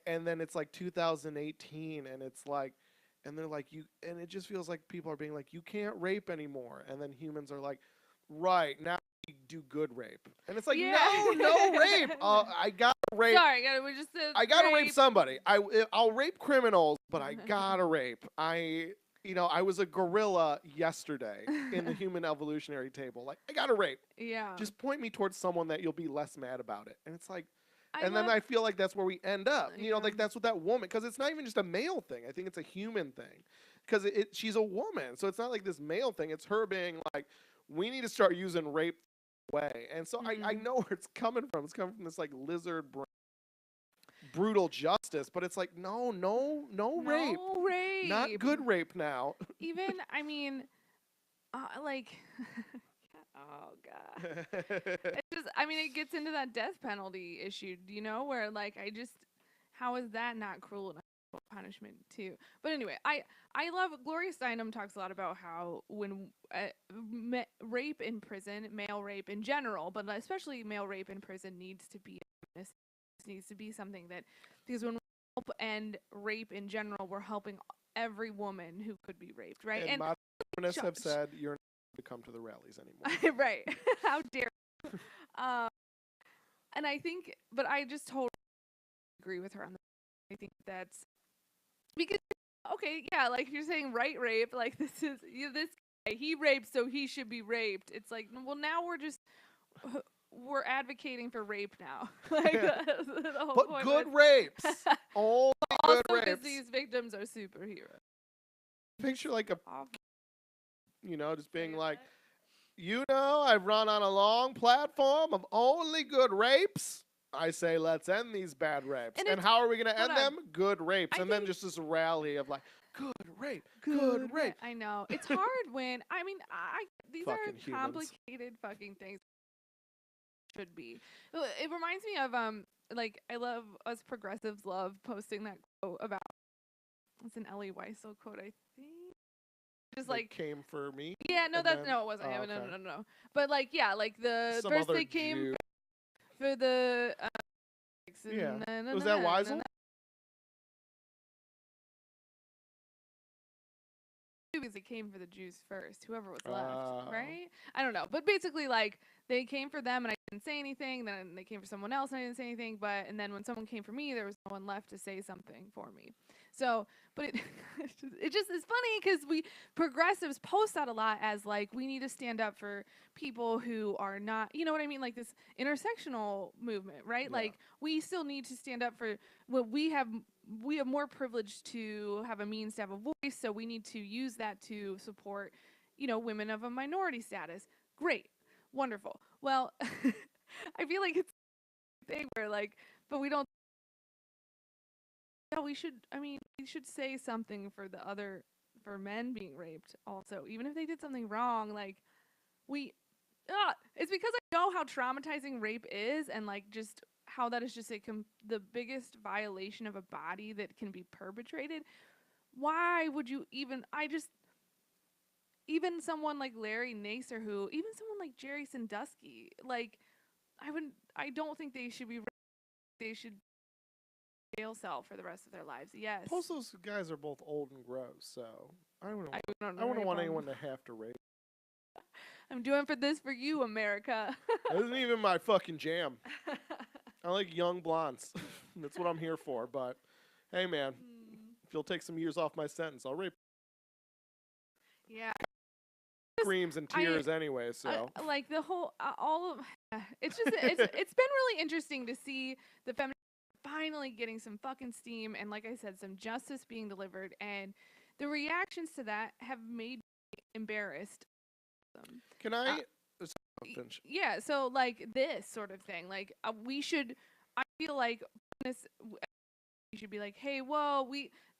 And then it's like 2018 and it's like, and they're like, and it just feels like people are being like, you can't rape anymore. And then humans are like, right, now we do good rape. And it's like, Yeah. no rape. I gotta rape. Sorry, we just said I gotta rape somebody. I'll rape criminals, but I gotta rape. I was a gorilla yesterday in the human evolutionary table. Like, I gotta rape. Yeah. Just point me towards someone that you'll be less mad about it. And it's like, then love, I feel like that's where we end up. Yeah. Like that's what that woman, because it's not even just a male thing. I think it's a human thing. Because she's a woman. So it's not like this male thing. It's her being like, we need to start using rape way. And so I know where it's coming from. It's coming from this like lizard brain, brutal justice, but it's like no rape. rape, Not good rape now. even I mean like oh god, it's just, I mean, it gets into that death penalty issue, where like how is that not cruel enough punishment too? But anyway, I love Gloria Steinem talks a lot about how when rape in prison, male rape in general, but especially male rape in prison, needs to be something that, because when we help end rape in general, we're helping every woman who could be raped, right? And modern feminists have said you're not to come to the rallies anymore. Right. How dare you? And I think, but I just totally agree with her on that. I think that's because, okay, yeah, like you're saying right rape, like this guy, he raped, so he should be raped. It's like, well, now we're advocating for rape now. Like the whole but point good rapes. Only also good because rapes. these victims are superheroes. Picture like just being like, I've run on a long platform of only good rapes. I say, let's end these bad rapes. And how are we going to end them? Good rapes. And then just this rally of like, good rape, good rape. I know. It's hard when, I mean, these fucking are complicated fucking things. Should be. It reminds me of, like, I love, us progressives love posting that quote about, it's an Ellie Weisel quote, I think. Just like came for me. Yeah, no, no, it wasn't. Oh, okay. No. But like, yeah, like the first they came for the. Yeah. Was that Weisel? Because it came for the Jews first, whoever was left, right? I don't know, but basically, like they came for them, and I didn't say anything. Then they came for someone else, and I didn't say anything. And then when someone came for me, there was no one left to say something for me. So, but it just is funny because we progressives post that a lot as like we need to stand up for people who are not, you know what I mean, like this intersectional movement, right? Yeah. Like we still need to stand up for what we have more privilege to have a means to have a voice, so we need to use that to support, women of a minority status. Great, wonderful. Well, I feel like it's a thing where like, but we don't. Yeah, we should say something for men being raped also, even if they did something wrong. Like it's because I know how traumatizing rape is, and like just how that is just the biggest violation of a body that can be perpetrated. Why would you even? Even someone like Larry Nassar, even someone like Jerry Sandusky, like I don't think they should be. They should jail cell for the rest of their lives. Yes. Most of those guys are both old and gross, so I don't I wouldn't rape want 'em. anyone to have to rape. I'm doing for this for you, America. That isn't even my fucking jam. I like young blondes. That's what I'm here for. But hey, man, Mm, if you'll take some years off my sentence, I'll rape yeah. screams and I tears anyway. So like the whole all of it's just it's been really interesting to see the feminist finally getting some fucking steam and like I said some justice being delivered and the reactions to that have made me embarrassed. can Uh, I? Finish. yeah, so like this sort of thing, like we should. I feel like this. You should be like, hey, whoa,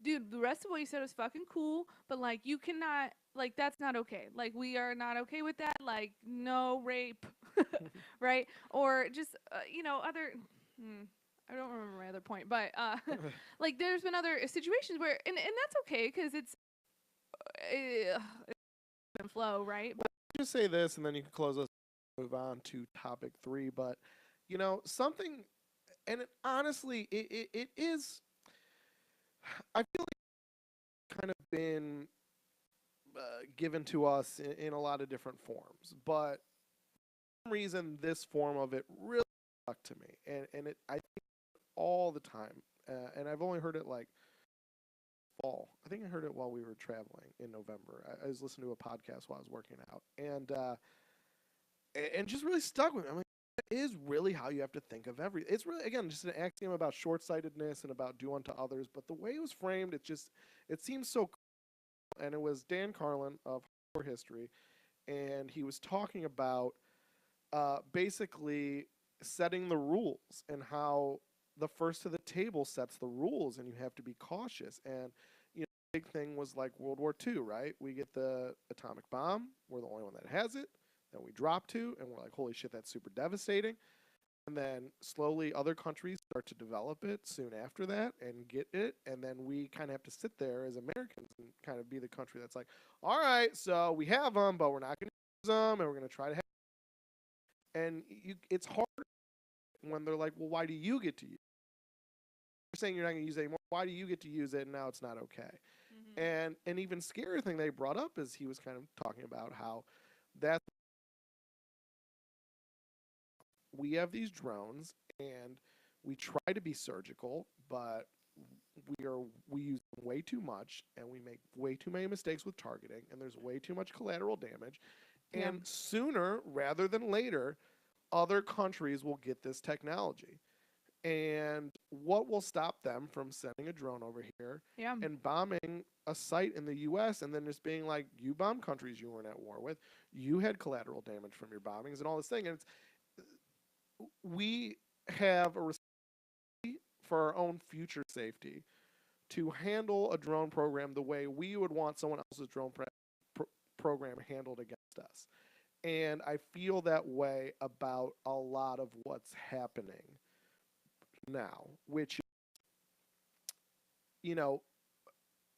dude, the rest of what you said was fucking cool, but like, you cannot, like, that's not okay. Like, we are not okay with that. Like, no rape, right? Or just, other. I don't remember my other point, but like, there's been other situations where, and that's okay because it's been flow, right? But Just say this, and then you can close us. Move on to topic 3, but something, and honestly, it is. I feel like it's kind of been given to us in a lot of different forms, but for some reason, this form of it really stuck to me, and I think all the time, and I've only heard it like fall. I think I heard it while we were traveling in November. I was listening to a podcast while I was working out, and just really stuck with me. I'm like, that is really how you have to think of every. It's really again just an axiom about short-sightedness and about do unto others. But the way it was framed, it seems so. Cool. And it was Dan Carlin of Horror History, and he was talking about basically setting the rules and how the first to the table sets the rules, and you have to be cautious. And the big thing was like World War II, right? We get the atomic bomb. We're the only one that has it. Then we drop to, and we're like, holy shit, that's super devastating. And then slowly other countries start to develop it soon after that and get it. And then we kind of have to sit there as Americans and kind of be the country that's like, all right, so we have them, but we're not going to use them, and we're going to try to have. And it's hard when they're like, well, why do you get to use it? You're saying you're not going to use it anymore. Why do you get to use it and now it's not okay? Mm-hmm. And an even scarier thing they brought up is he was kind of talking about how that we have these drones and we try to be surgical, but we use them way too much and we make way too many mistakes with targeting and there's way too much collateral damage. Yeah. And sooner rather than later, other countries will get this technology. And what will stop them from sending a drone over here and bombing a site in the U.S. and then just being like, you bomb countries you weren't at war with, you had collateral damage from your bombings and all this thing. And we have a responsibility for our own future safety to handle a drone program the way we would want someone else's drone program handled against us. And I feel that way about a lot of what's happening now, which,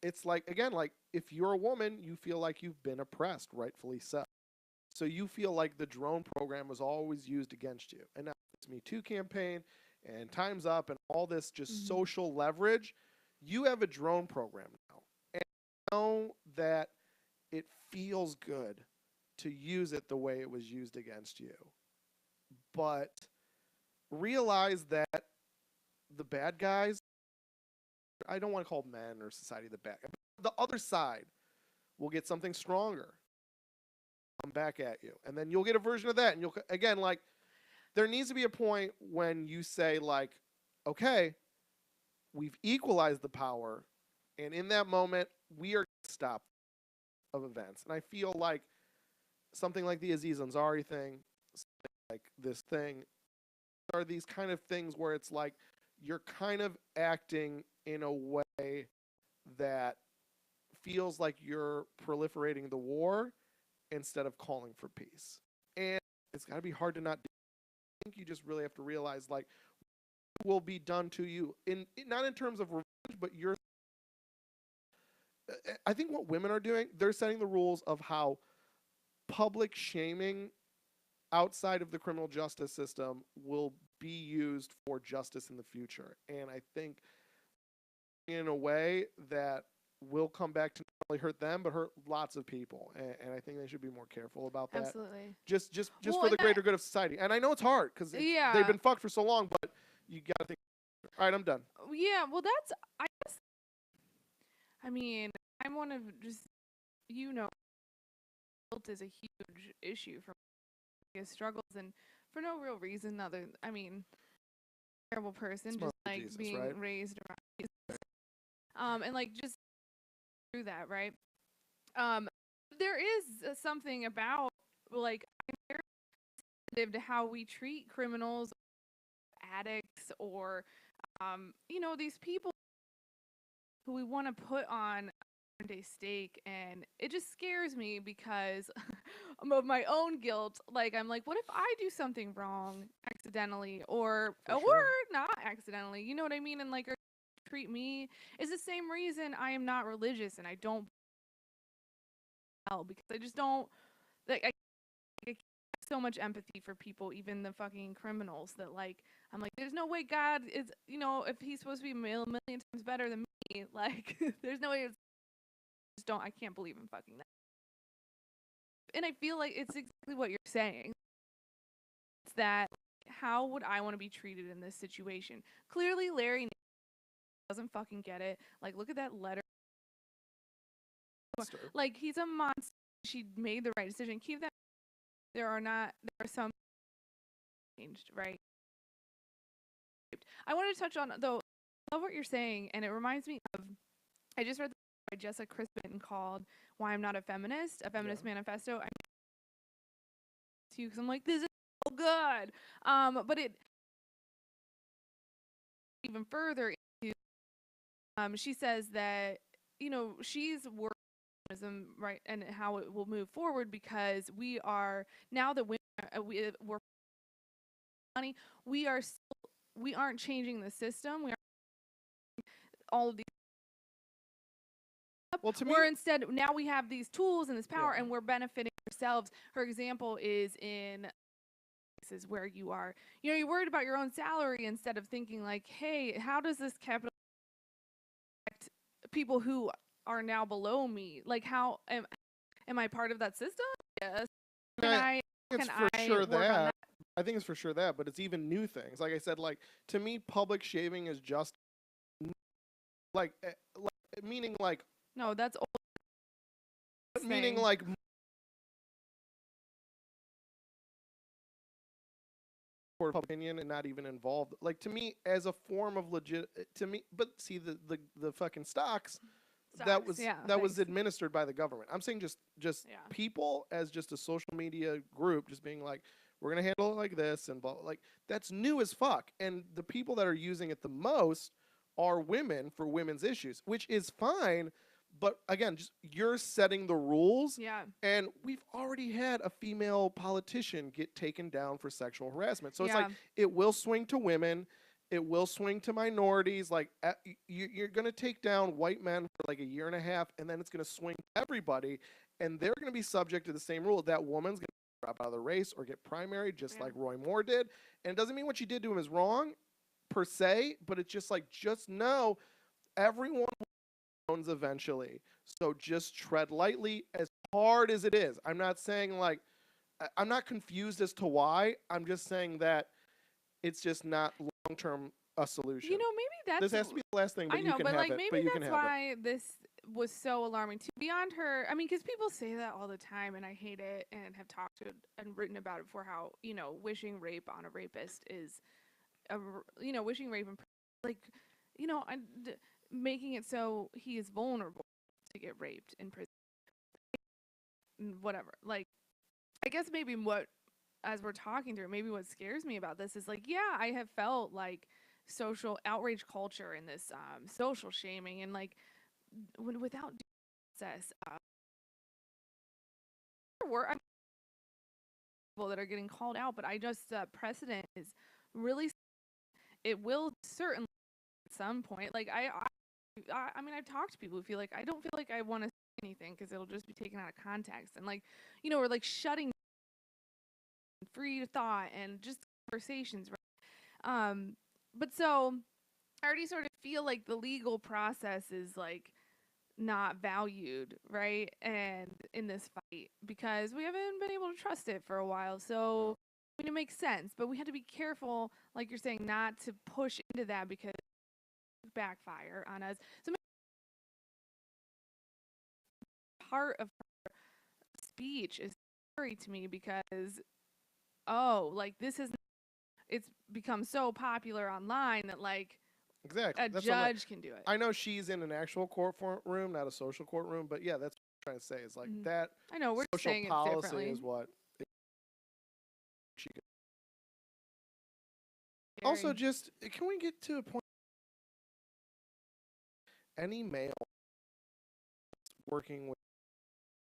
it's like, again, like if you're a woman, you feel like you've been oppressed, rightfully so. So you feel like the drone program was always used against you. And now this Me Too campaign and Time's Up and all this just social leverage, you have a drone program now. And you know that it feels good to use it the way it was used against you. But realize that the bad guys, I don't want to call men or society the bad guy, the other side will get something stronger come back at you. And then you'll get a version of that. And you'll, again, like, there needs to be a point when you say, like, okay, we've equalized the power. And in that moment, we are stopped of events. And I feel like something like the Aziz Ansari thing, like this thing, are these kind of things where it's like you're kind of acting in a way that feels like you're proliferating the war instead of calling for peace. And it's got to be hard to not do. I think you just really have to realize, like, what will be done to you not in terms of revenge, but I think what women are doing, they're setting the rules of how public shaming outside of the criminal justice system will be used for justice in the future. And I think in a way that will come back to not only hurt them but hurt lots of people, and I think they should be more careful about that. Absolutely. Just Well, for and the greater good of society. And I know it's hard because they've yeah, been fucked for so long, but you gotta think. All right, I'm done. yeah. Well, that's I guess. I mean, I'm one of just guilt is a huge issue for my struggles, and for no real reason other. I mean, terrible person, It's just mostly like Jesus, being right? raised around Jesus. And like just through that, right? Um, there is something about like I'm very sensitive to how we treat criminals, addicts, or these people who we want to put on day stake, and it just scares me because of my own guilt. Like I'm like, what if I do something wrong accidentally, or For sure. not accidentally? You know what I mean? And like, or treat me is the same reason I am not religious and I don't because I just don't like I have so much empathy for people, even the fucking criminals. That like I'm like, there's no way God is if he's supposed to be a million times better than me, like there's no way it's just don't I can't believe in fucking that. And I feel like it's exactly what you're saying. It's that how would I want to be treated in this situation? Clearly, Larry doesn't fucking get it. Like, look at that letter. Monster. Like, he's a monster. She made the right decision. Keep that. There are some changed, right? I want to touch on though. I love what you're saying, and it reminds me of. I just read the book by Jessica Crispin called "Why I'm Not a Feminist," a feminist manifesto. I'm because I'm like, this is so good. But it even further into she says that she's working right and how it will move forward because we are now that women we're money we aren't changing the system. We aren't all of these Well, to me, we're instead now we have these tools and this power yeah. and we're benefiting ourselves. Her example is in places where you're worried about your own salary instead of thinking like, hey, how does this capital affect people who are now below me? Like, how am I part of that system? Yes. Can I it's can for I sure work on that. that? I think it's for sure that, but it's even new things. Like I said, like to me, public shaving is just like meaning like No, that's old meaning thing. like for public opinion and not even involved. Like to me, as a form of legit, to me. But see, the fucking stocks that Stocks, yeah, was thanks. administered by the government. I'm saying just Yeah. people as just a social media group, just being like, we're gonna handle it like this and blah, like that's new as fuck. And the people that are using it the most are women for women's issues, which is fine. But again, just you're setting the rules, Yeah. and we've already had a female politician get taken down for sexual harassment. So it's like Yeah. it will swing to women, it will swing to minorities. Like you're going to take down white men for like a year and a half, and then it's going to swing to everybody, and they're going to be subject to the same rule. That woman's going to drop out of the race or get primary, just like Roy Moore did. And it doesn't mean what she did to him is wrong per se, but it's just like just know everyone owns eventually. So just tread lightly, as hard as it is. I'm not saying like I'm not confused as to why. I'm just saying that it's just not long term a solution. Maybe This that's has to be the last thing, but I you know, can but have like it. maybe But you can that's have it. why this was so alarming too. Beyond her, I mean, because people say that all the time, and I hate it, and have talked to and written about it before. How wishing rape on a rapist is, wishing rape and like, making it so he is vulnerable to get raped in prison, whatever. Like, I guess maybe what as we're talking through, maybe what scares me about this is like, yeah, I have felt like social outrage culture and this social shaming and like without due process. I mean, people that are getting called out, but I just precedent is really it will certainly at some point. Like I mean, I've talked to people who feel like I don't feel like I want to say anything because it'll just be taken out of context and like or like shutting free thought and just conversations. Right? But so I already sort of feel like the legal process is like not valued, right? And in this fight, because we haven't been able to trust it for a while. So I mean, it makes sense, but we had to be careful, like you're saying, not to push into that because it backfire on us. So part of her speech is scary to me because like this is it's become so popular online that like Exactly. a That's what judge can do it. I know she's in an actual courtroom, not a social courtroom, but yeah, that's what I'm trying to say. Is like that I know we're social saying policy it differently. is what she could. Scary. Also, just can we get to a point? Any male working with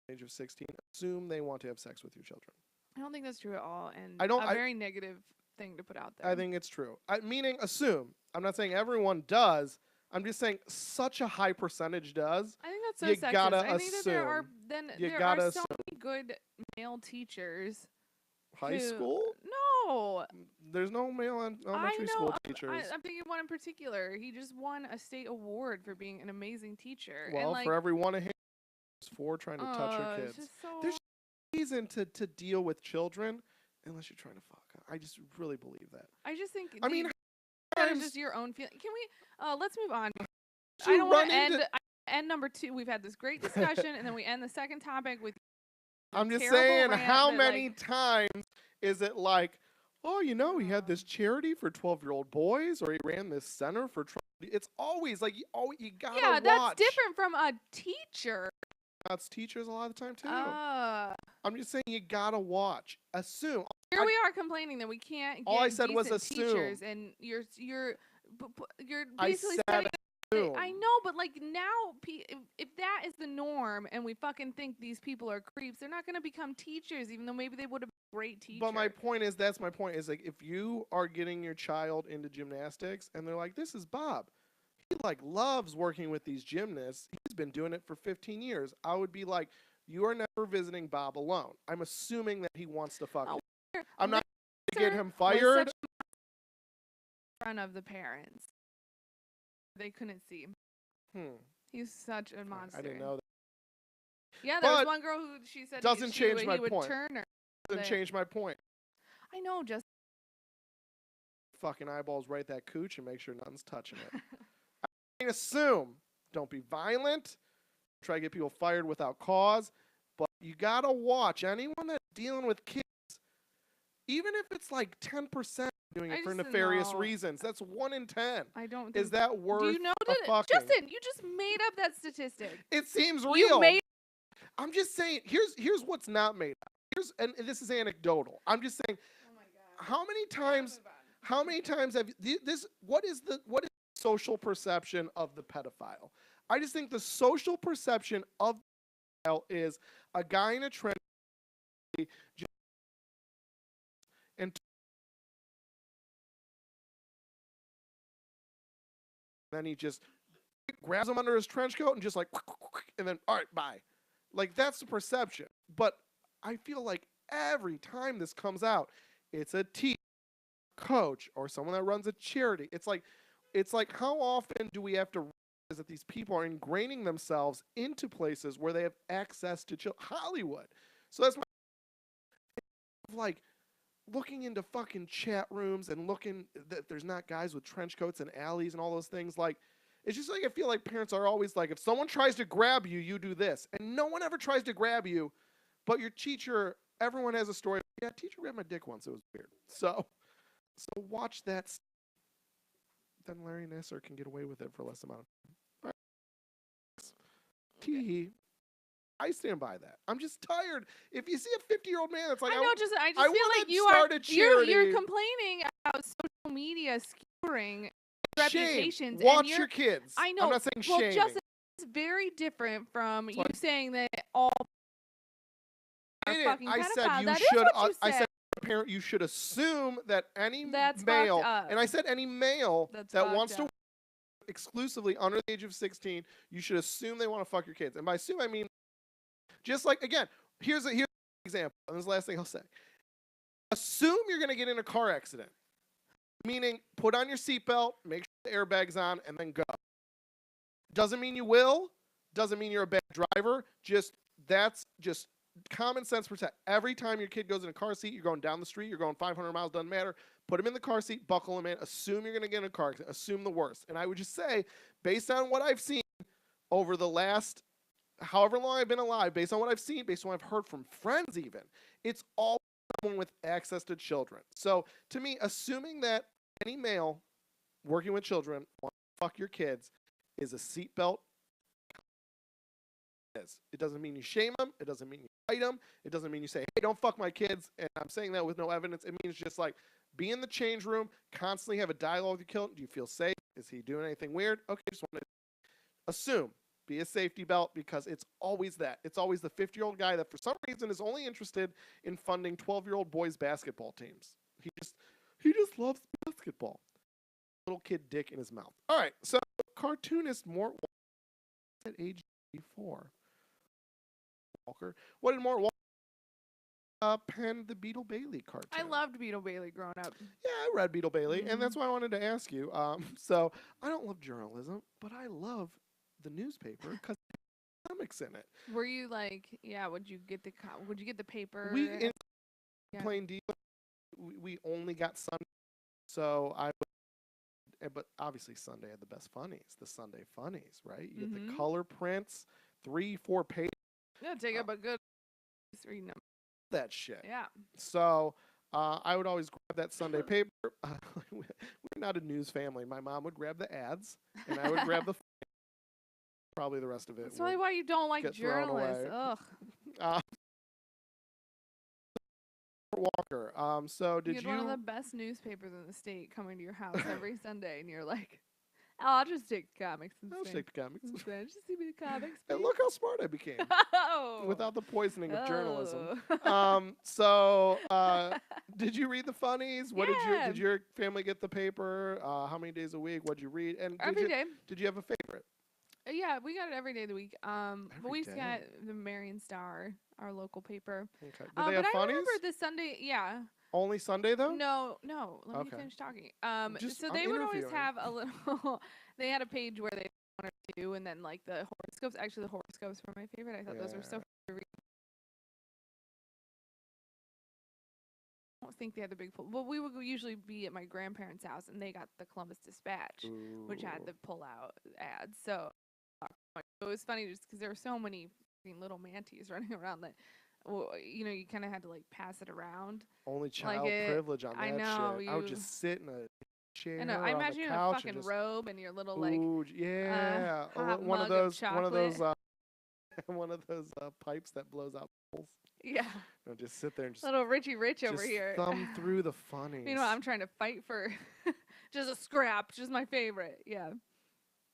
the age of 16 assume they want to have sex with your children. I don't think that's true at all, and I don't. a very negative thing to put out there. I think it's true. Meaning assume. I'm not saying everyone does. I'm just saying such a high percentage does. I think that's so You sexist. gotta I think that there are assume. there are so many good male teachers. High school? No. There's no male elementary school teachers. I'm thinking of one in particular. He just won a state award for being an amazing teacher. Well, and like, for every one of him, there's 4 trying to touch your it's kids. just so There's no reason to deal with children unless you're trying to fuck. I just really believe that. I just think. I mean, that is just your own feeling. Can we? Let's move on. I don't want to end number 2. We've had this great discussion, and then we end the second topic with. I'm just saying, how many times is it like, oh, he had this charity for 12-year-old boys, or he ran this center for. It's always like you gotta watch. Yeah, that's different from a teacher. That's teachers a lot of the time too. I'm just saying you gotta watch. Assume. Here we are complaining that we can't get all I said was assume. Teachers, and you're basically saying. I know, but like now, if that is the norm, and we fucking think these people are creeps, they're not gonna become teachers, even though maybe they would have been great teachers. But my point is, that's my point. Is like if you are getting your child into gymnastics, and they're like, "This is Bob. He like loves working with these gymnasts. He's been doing it for 15 years." I would be like, "You are never visiting Bob alone." I'm assuming that he wants to fuck you. I'm not going to get him fired. In front of the parents. They couldn't see. He's such a monster. I didn't know that. Yeah, there was one girl who she said doesn't change my he would point. turn her. Doesn't change my point. I know, just fucking eyeballs right that cooch and make sure nothing's touching it. I assume. Don't be violent. Try to get people fired without cause. But you gotta watch anyone that's dealing with kids, even if it's like 10%. Doing it for nefarious reasons. That's 1 in 10. I don't think. Is that worth? Do you know that? Justin, you just made up that statistic. It seems real. I'm just saying. Here's what's not made up. And this is anecdotal. I'm just saying. Oh my God. How many times have this? What is the social perception of the pedophile? I just think the social perception of the pedophile is a guy in a trench and. Then he just grabs him under his trench coat and just like, and then, all right, bye. Like, that's the perception. But I feel like every time this comes out, it's a teacher, coach, or someone that runs a charity. It's like how often do we have to realize that these people are ingraining themselves into places where they have access to Hollywood? So that's my, like, looking into fucking chat rooms and looking that there's not guys with trench coats and alleys and all those things. Like, it's just like I feel like parents are always like, if someone tries to grab you, you do this. And no one ever tries to grab you, but your teacher, everyone has a story. Yeah, teacher grabbed my dick once. It was weird. So watch that. Then Larry Nassar can get away with it for less amount of time. Tee. I stand by that. I'm just tired. If you see a 50-year-old man that's like, I just feel like you're complaining about social media skewering reputations. Watch your kids. I know. I'm not saying shaming. Just it's very different from you saying that all are fucking pedophiles. I said parent, you should assume that any male, and I said any male that wants to exclusively under the age of 16, you should assume they want to fuck your kids. And by assume, I mean, just like, again, here's an example, and this is the last thing I'll say. Assume you're going to get in a car accident. Meaning, put on your seatbelt, make sure the airbag's on, and then go. Doesn't mean you will. Doesn't mean you're a bad driver. That's just common sense protect. Every time your kid goes in a car seat, you're going down the street, you're going 500 miles, doesn't matter. Put him in the car seat, buckle him in, assume you're going to get in a car accident, assume the worst. And I would just say, based on what I've seen over the last however long I've been alive, based on what I've seen, based on what I've heard from friends even, it's all someone with access to children. So to me, assuming that any male working with children wants to fuck your kids is a seatbelt. It doesn't mean you shame them. It doesn't mean you fight them. It doesn't mean you say, hey, don't fuck my kids. And I'm saying that with no evidence. It means just like be in the change room, constantly have a dialogue with your kid. Do you feel safe? Is he doing anything weird? Okay, just want to assume. Be a safety belt because it's always that. It's always the 50-year-old guy that for some reason is only interested in funding 12-year-old boys basketball teams. He just loves basketball. Little kid dick in his mouth. All right, so cartoonist Mort Walker at age 84. Walker. What did Mort Walker pen the Beetle Bailey cartoon? I loved Beetle Bailey growing up. Yeah, I read Beetle Bailey, and that's why I wanted to ask you. So I don't love journalism, but I love the newspaper because comics in it. Were you like, yeah? Would you get the paper? We in plain deal. We only got Sunday, so but obviously Sunday had the best funnies. The Sunday funnies, right? You get the color prints, 3-4 pages. Yeah, take up a good reading them. That shit. Yeah. So I would always grab that Sunday paper. We're not a news family. My mom would grab the ads, and I would grab the. Probably the rest of it. That's probably why you don't like journalists. Ugh. Walker. So did you? One of the best newspapers in the state coming to your house every Sunday, and you're like, "Oh, I'll just take the comics instead. I'll take the comics. Just give me the comics." And look how smart I became without the poisoning of journalism. Did you read the funnies? What did your family get the paper? How many days a week? What'd you read? And every day. Did you have a favorite? Yeah, we got it every day of the week. But we just got the Marion Star, our local paper. Okay. Did they have funnies? I remember the Sunday, yeah. Only Sunday though? No. Let me finish talking. So they would always have a little. They had a page where they one or two, and then like the horoscopes. Actually, the horoscopes were my favorite. I thought those were so fun to read. I don't think they had the big pull. Well, we would usually be at my grandparents' house, and they got the Columbus Dispatch, which had the pull-out ads. So it was funny just because there were so many little manties running around that, you kind of had to like pass it around. Only child privilege on that shit. I would just sit in a chair. I know. I imagine you in a fucking robe and your little like. Yeah, one of those pipes that blows out holes. Yeah. Just sit there and just little Richie Rich over here. Thumb through the funnies. I'm trying to fight for just a scrap, just my favorite. Yeah.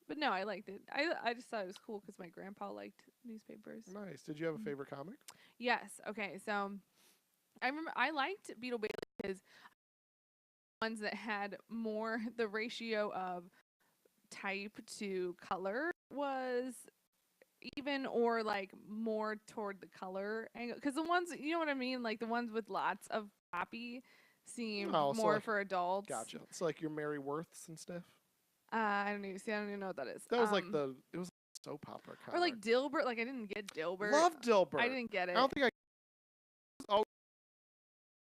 But no, I liked it. I just thought it was cool because my grandpa liked newspapers. Nice. Did you have a favorite comic? Yes. Okay. So I remember I liked Beetle Bailey because ones that had more the ratio of type to color was even or like more toward the color angle. Because the ones, you know what I mean? Like the ones with lots of copy seemed more for adults. Gotcha. It's like your Mary Worths and stuff. I don't even know what that is. That was it was a soap opera comic. Or like Dilbert. Like I didn't get Dilbert. Love Dilbert. I didn't get it. I don't think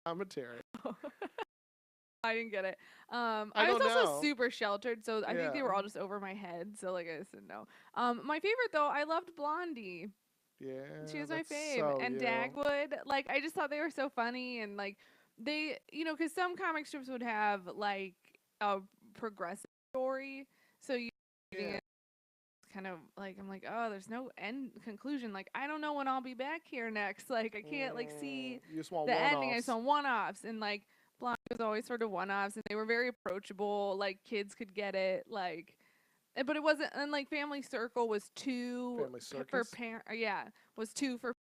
commentary. I didn't get it. I was also super sheltered, so I think they were all just over my head. So like I just didn't know. My favorite though, I loved Blondie. Yeah, she was my fave. So and Dagwood, like I just thought they were so funny and like they, because some comic strips would have like a progressive story, so you kind of like I'm like, oh, there's no end conclusion. Like I don't know when I'll be back here next. Like I can't like see the ending. I just want one-offs, and like Blondie was always sort of one-offs, and they were very approachable. Like kids could get it. Like, but it wasn't. And like Family Circle was too for parent. Was too for.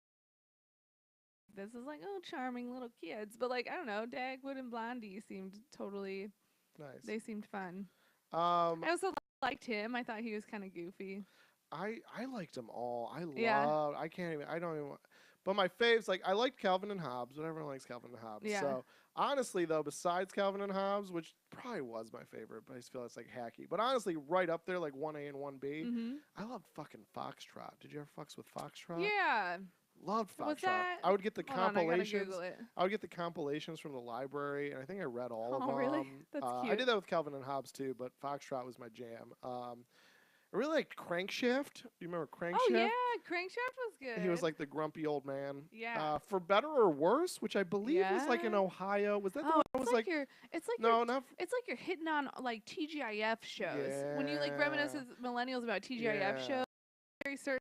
This is like charming little kids, but like I don't know, Dagwood and Blondie seemed totally nice. They seemed fun. I also liked him. I thought he was kind of goofy. I liked them all. I don't even. But my faves, like I liked Calvin and Hobbes, but everyone likes Calvin and Hobbes. Yeah. So honestly, though, besides Calvin and Hobbes, which probably was my favorite, but I just feel it's like hacky. But honestly, right up there, like 1A and 1B, Mm-hmm. I love fucking Foxtrot. Did you ever fucks with Foxtrot? Yeah. Loved Was Foxtrot. that? I would get the Hold on, I gotta compilations. Google it. I would get the compilations from the library, and I think I read all of Oh, them. really? That's I cute. did that with Calvin and Hobbes too, but Foxtrot was my jam. I really liked Crankshift. Do you remember Crankshift? Oh yeah, Crankshaft was good. He was like the grumpy old man. Yeah. For Better or Worse, which I believe was like in Yeah. Ohio. Was that the Oh, one that it's was like like you're. It's like no, you're. not It's like you're hitting on like TGIF shows. When you like reminisce Yeah. with millennials about TGIF Yeah. shows, very certain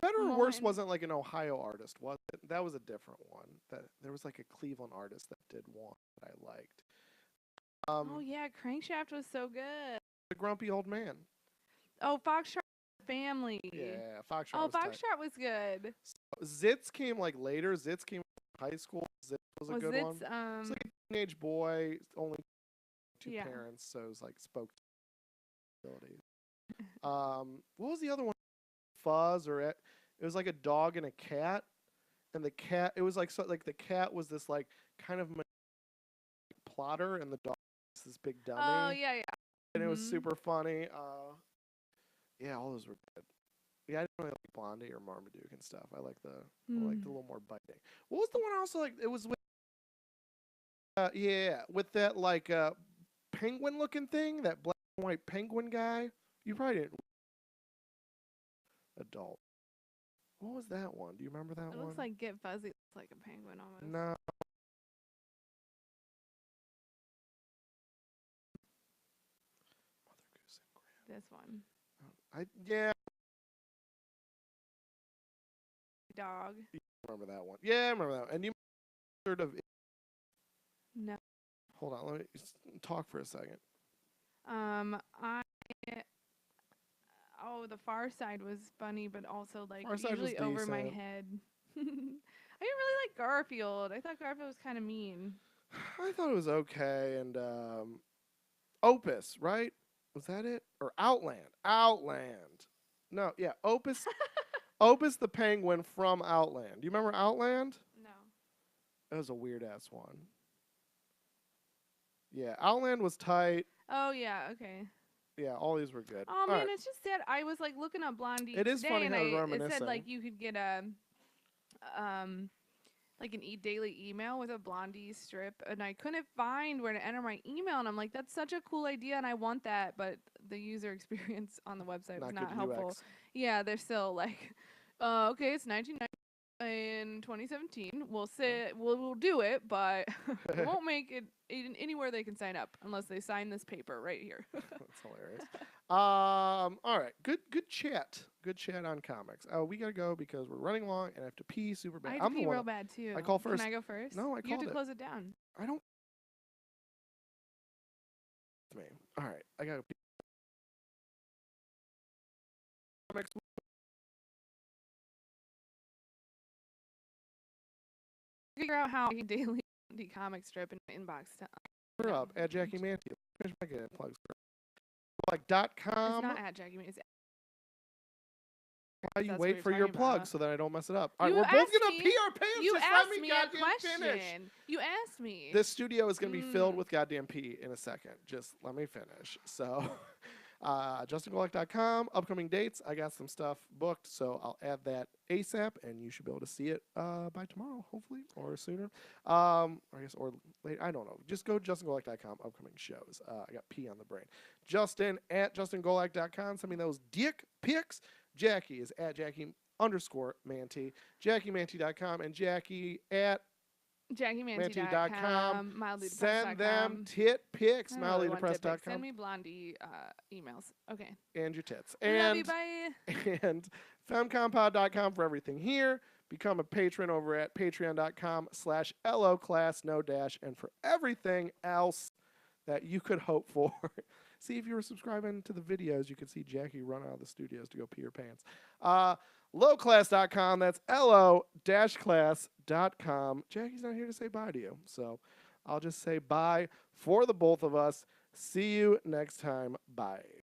Better or Worse moment. wasn't like an Ohio artist, was it? That was a different one. That there was like a Cleveland artist that did one that I liked. Oh yeah, Crankshaft was so good. The grumpy old man. Oh, Foxtrot Family. Yeah, Foxtrot Oh, was tight. Foxtrot was good. Zitz came like later. Zitz came in high school. Zitz was a good one. It's like a teenage boy, only two Yeah. parents, so it was like spoke to abilities. What was the other one? Fuzz or it was like a dog and a cat, and the cat. It was like so like the cat was this like kind of plotter, and the dog was this big dummy. Oh yeah, yeah. And it was super funny. Yeah, all those were good. Yeah, I didn't really like Blondie or Marmaduke and stuff. I like the a little more biting. What was the one I also like? It was with with that like penguin looking thing, that black and white penguin guy. You probably didn't. Adult. What was that one? Do you remember that It one? looks like Get Fuzzy. It's like a penguin almost. No. Mother Goose and This one. Yeah, Dog. I remember that one. Yeah, I remember that one. And you sort of No. hold on, let me talk for a second. I. Oh, The Far Side was funny, but also like Far Side was usually over my decent. head. I didn't really like Garfield. I thought Garfield was kind of mean. I thought it was okay. And Opus, right? Was that it? Or Outland? Outland. No, yeah, Opus. Opus the penguin from Outland. Do you remember Outland? No. That was a weird ass one. Yeah, Outland was tight. Oh yeah. Okay. Yeah, all these were good. Oh All man, right. it's just that I was like looking up Blondie It is today, funny and how we're it said reminiscing. like you could get a like an daily email with a Blondie strip, and I couldn't find where to enter my email, and I'm like, that's such a cool idea, and I want that, but the user experience on the website was not good helpful. UX. Yeah, they're still like, okay, it's 1990 in 2017. We'll do it, but we won't make it anywhere they can sign up unless they sign this paper right here. That's hilarious. All right, good chat. Good chat on comics. We gotta go because we're running long and I have to pee super bad. I have to I'm pee the one. real bad too. I call first. Can I go first? No, I You have called to it. close it down. I don't. Me. All right, I gotta pee. Comics. Figure out how I can daily the comic strip in my inbox. Her No. up at Jackie Manty. Finish my good plugs. Like It's .com. not at Jackie. It's Why you that's what wait you're for your talking plug about. so that I don't mess it up? All right, You we're both asked gonna me- pee our pants. you Just let asked me me a goddamn question. finish. You asked me. This studio is gonna be filled Mm. with goddamn pee in a second. Just let me finish. So, JustinGolek.com. Upcoming dates. I got some stuff booked, so I'll add that ASAP, and you should be able to see it by tomorrow, hopefully, or sooner. Or I guess or late. I don't know. Just go to JustinGolek.com. Upcoming shows. I got pee on the brain. Justin at JustinGolek.com. Send me those dick pics. Jackie is at Jackie_Manty. JackieManty.com and Jackie at JackieManty.com. Send them MildlyDepressed.com. tit pics. I don't really want tit pics. Send MildlyDepressed.com me Blondie emails. Okay. and your tits. I love you. And Bye. and FemComPod.com for everything here. Become a patron over at patreon.com/LOClass, no dash, and for everything else that you could hope for. See, if you were subscribing to the videos, you could see Jackie run out of the studios to go pee her pants. Lowclass.com, that's LO-class.com. Jackie's not here to say bye to you, so I'll just say bye for the both of us. See you next time. Bye.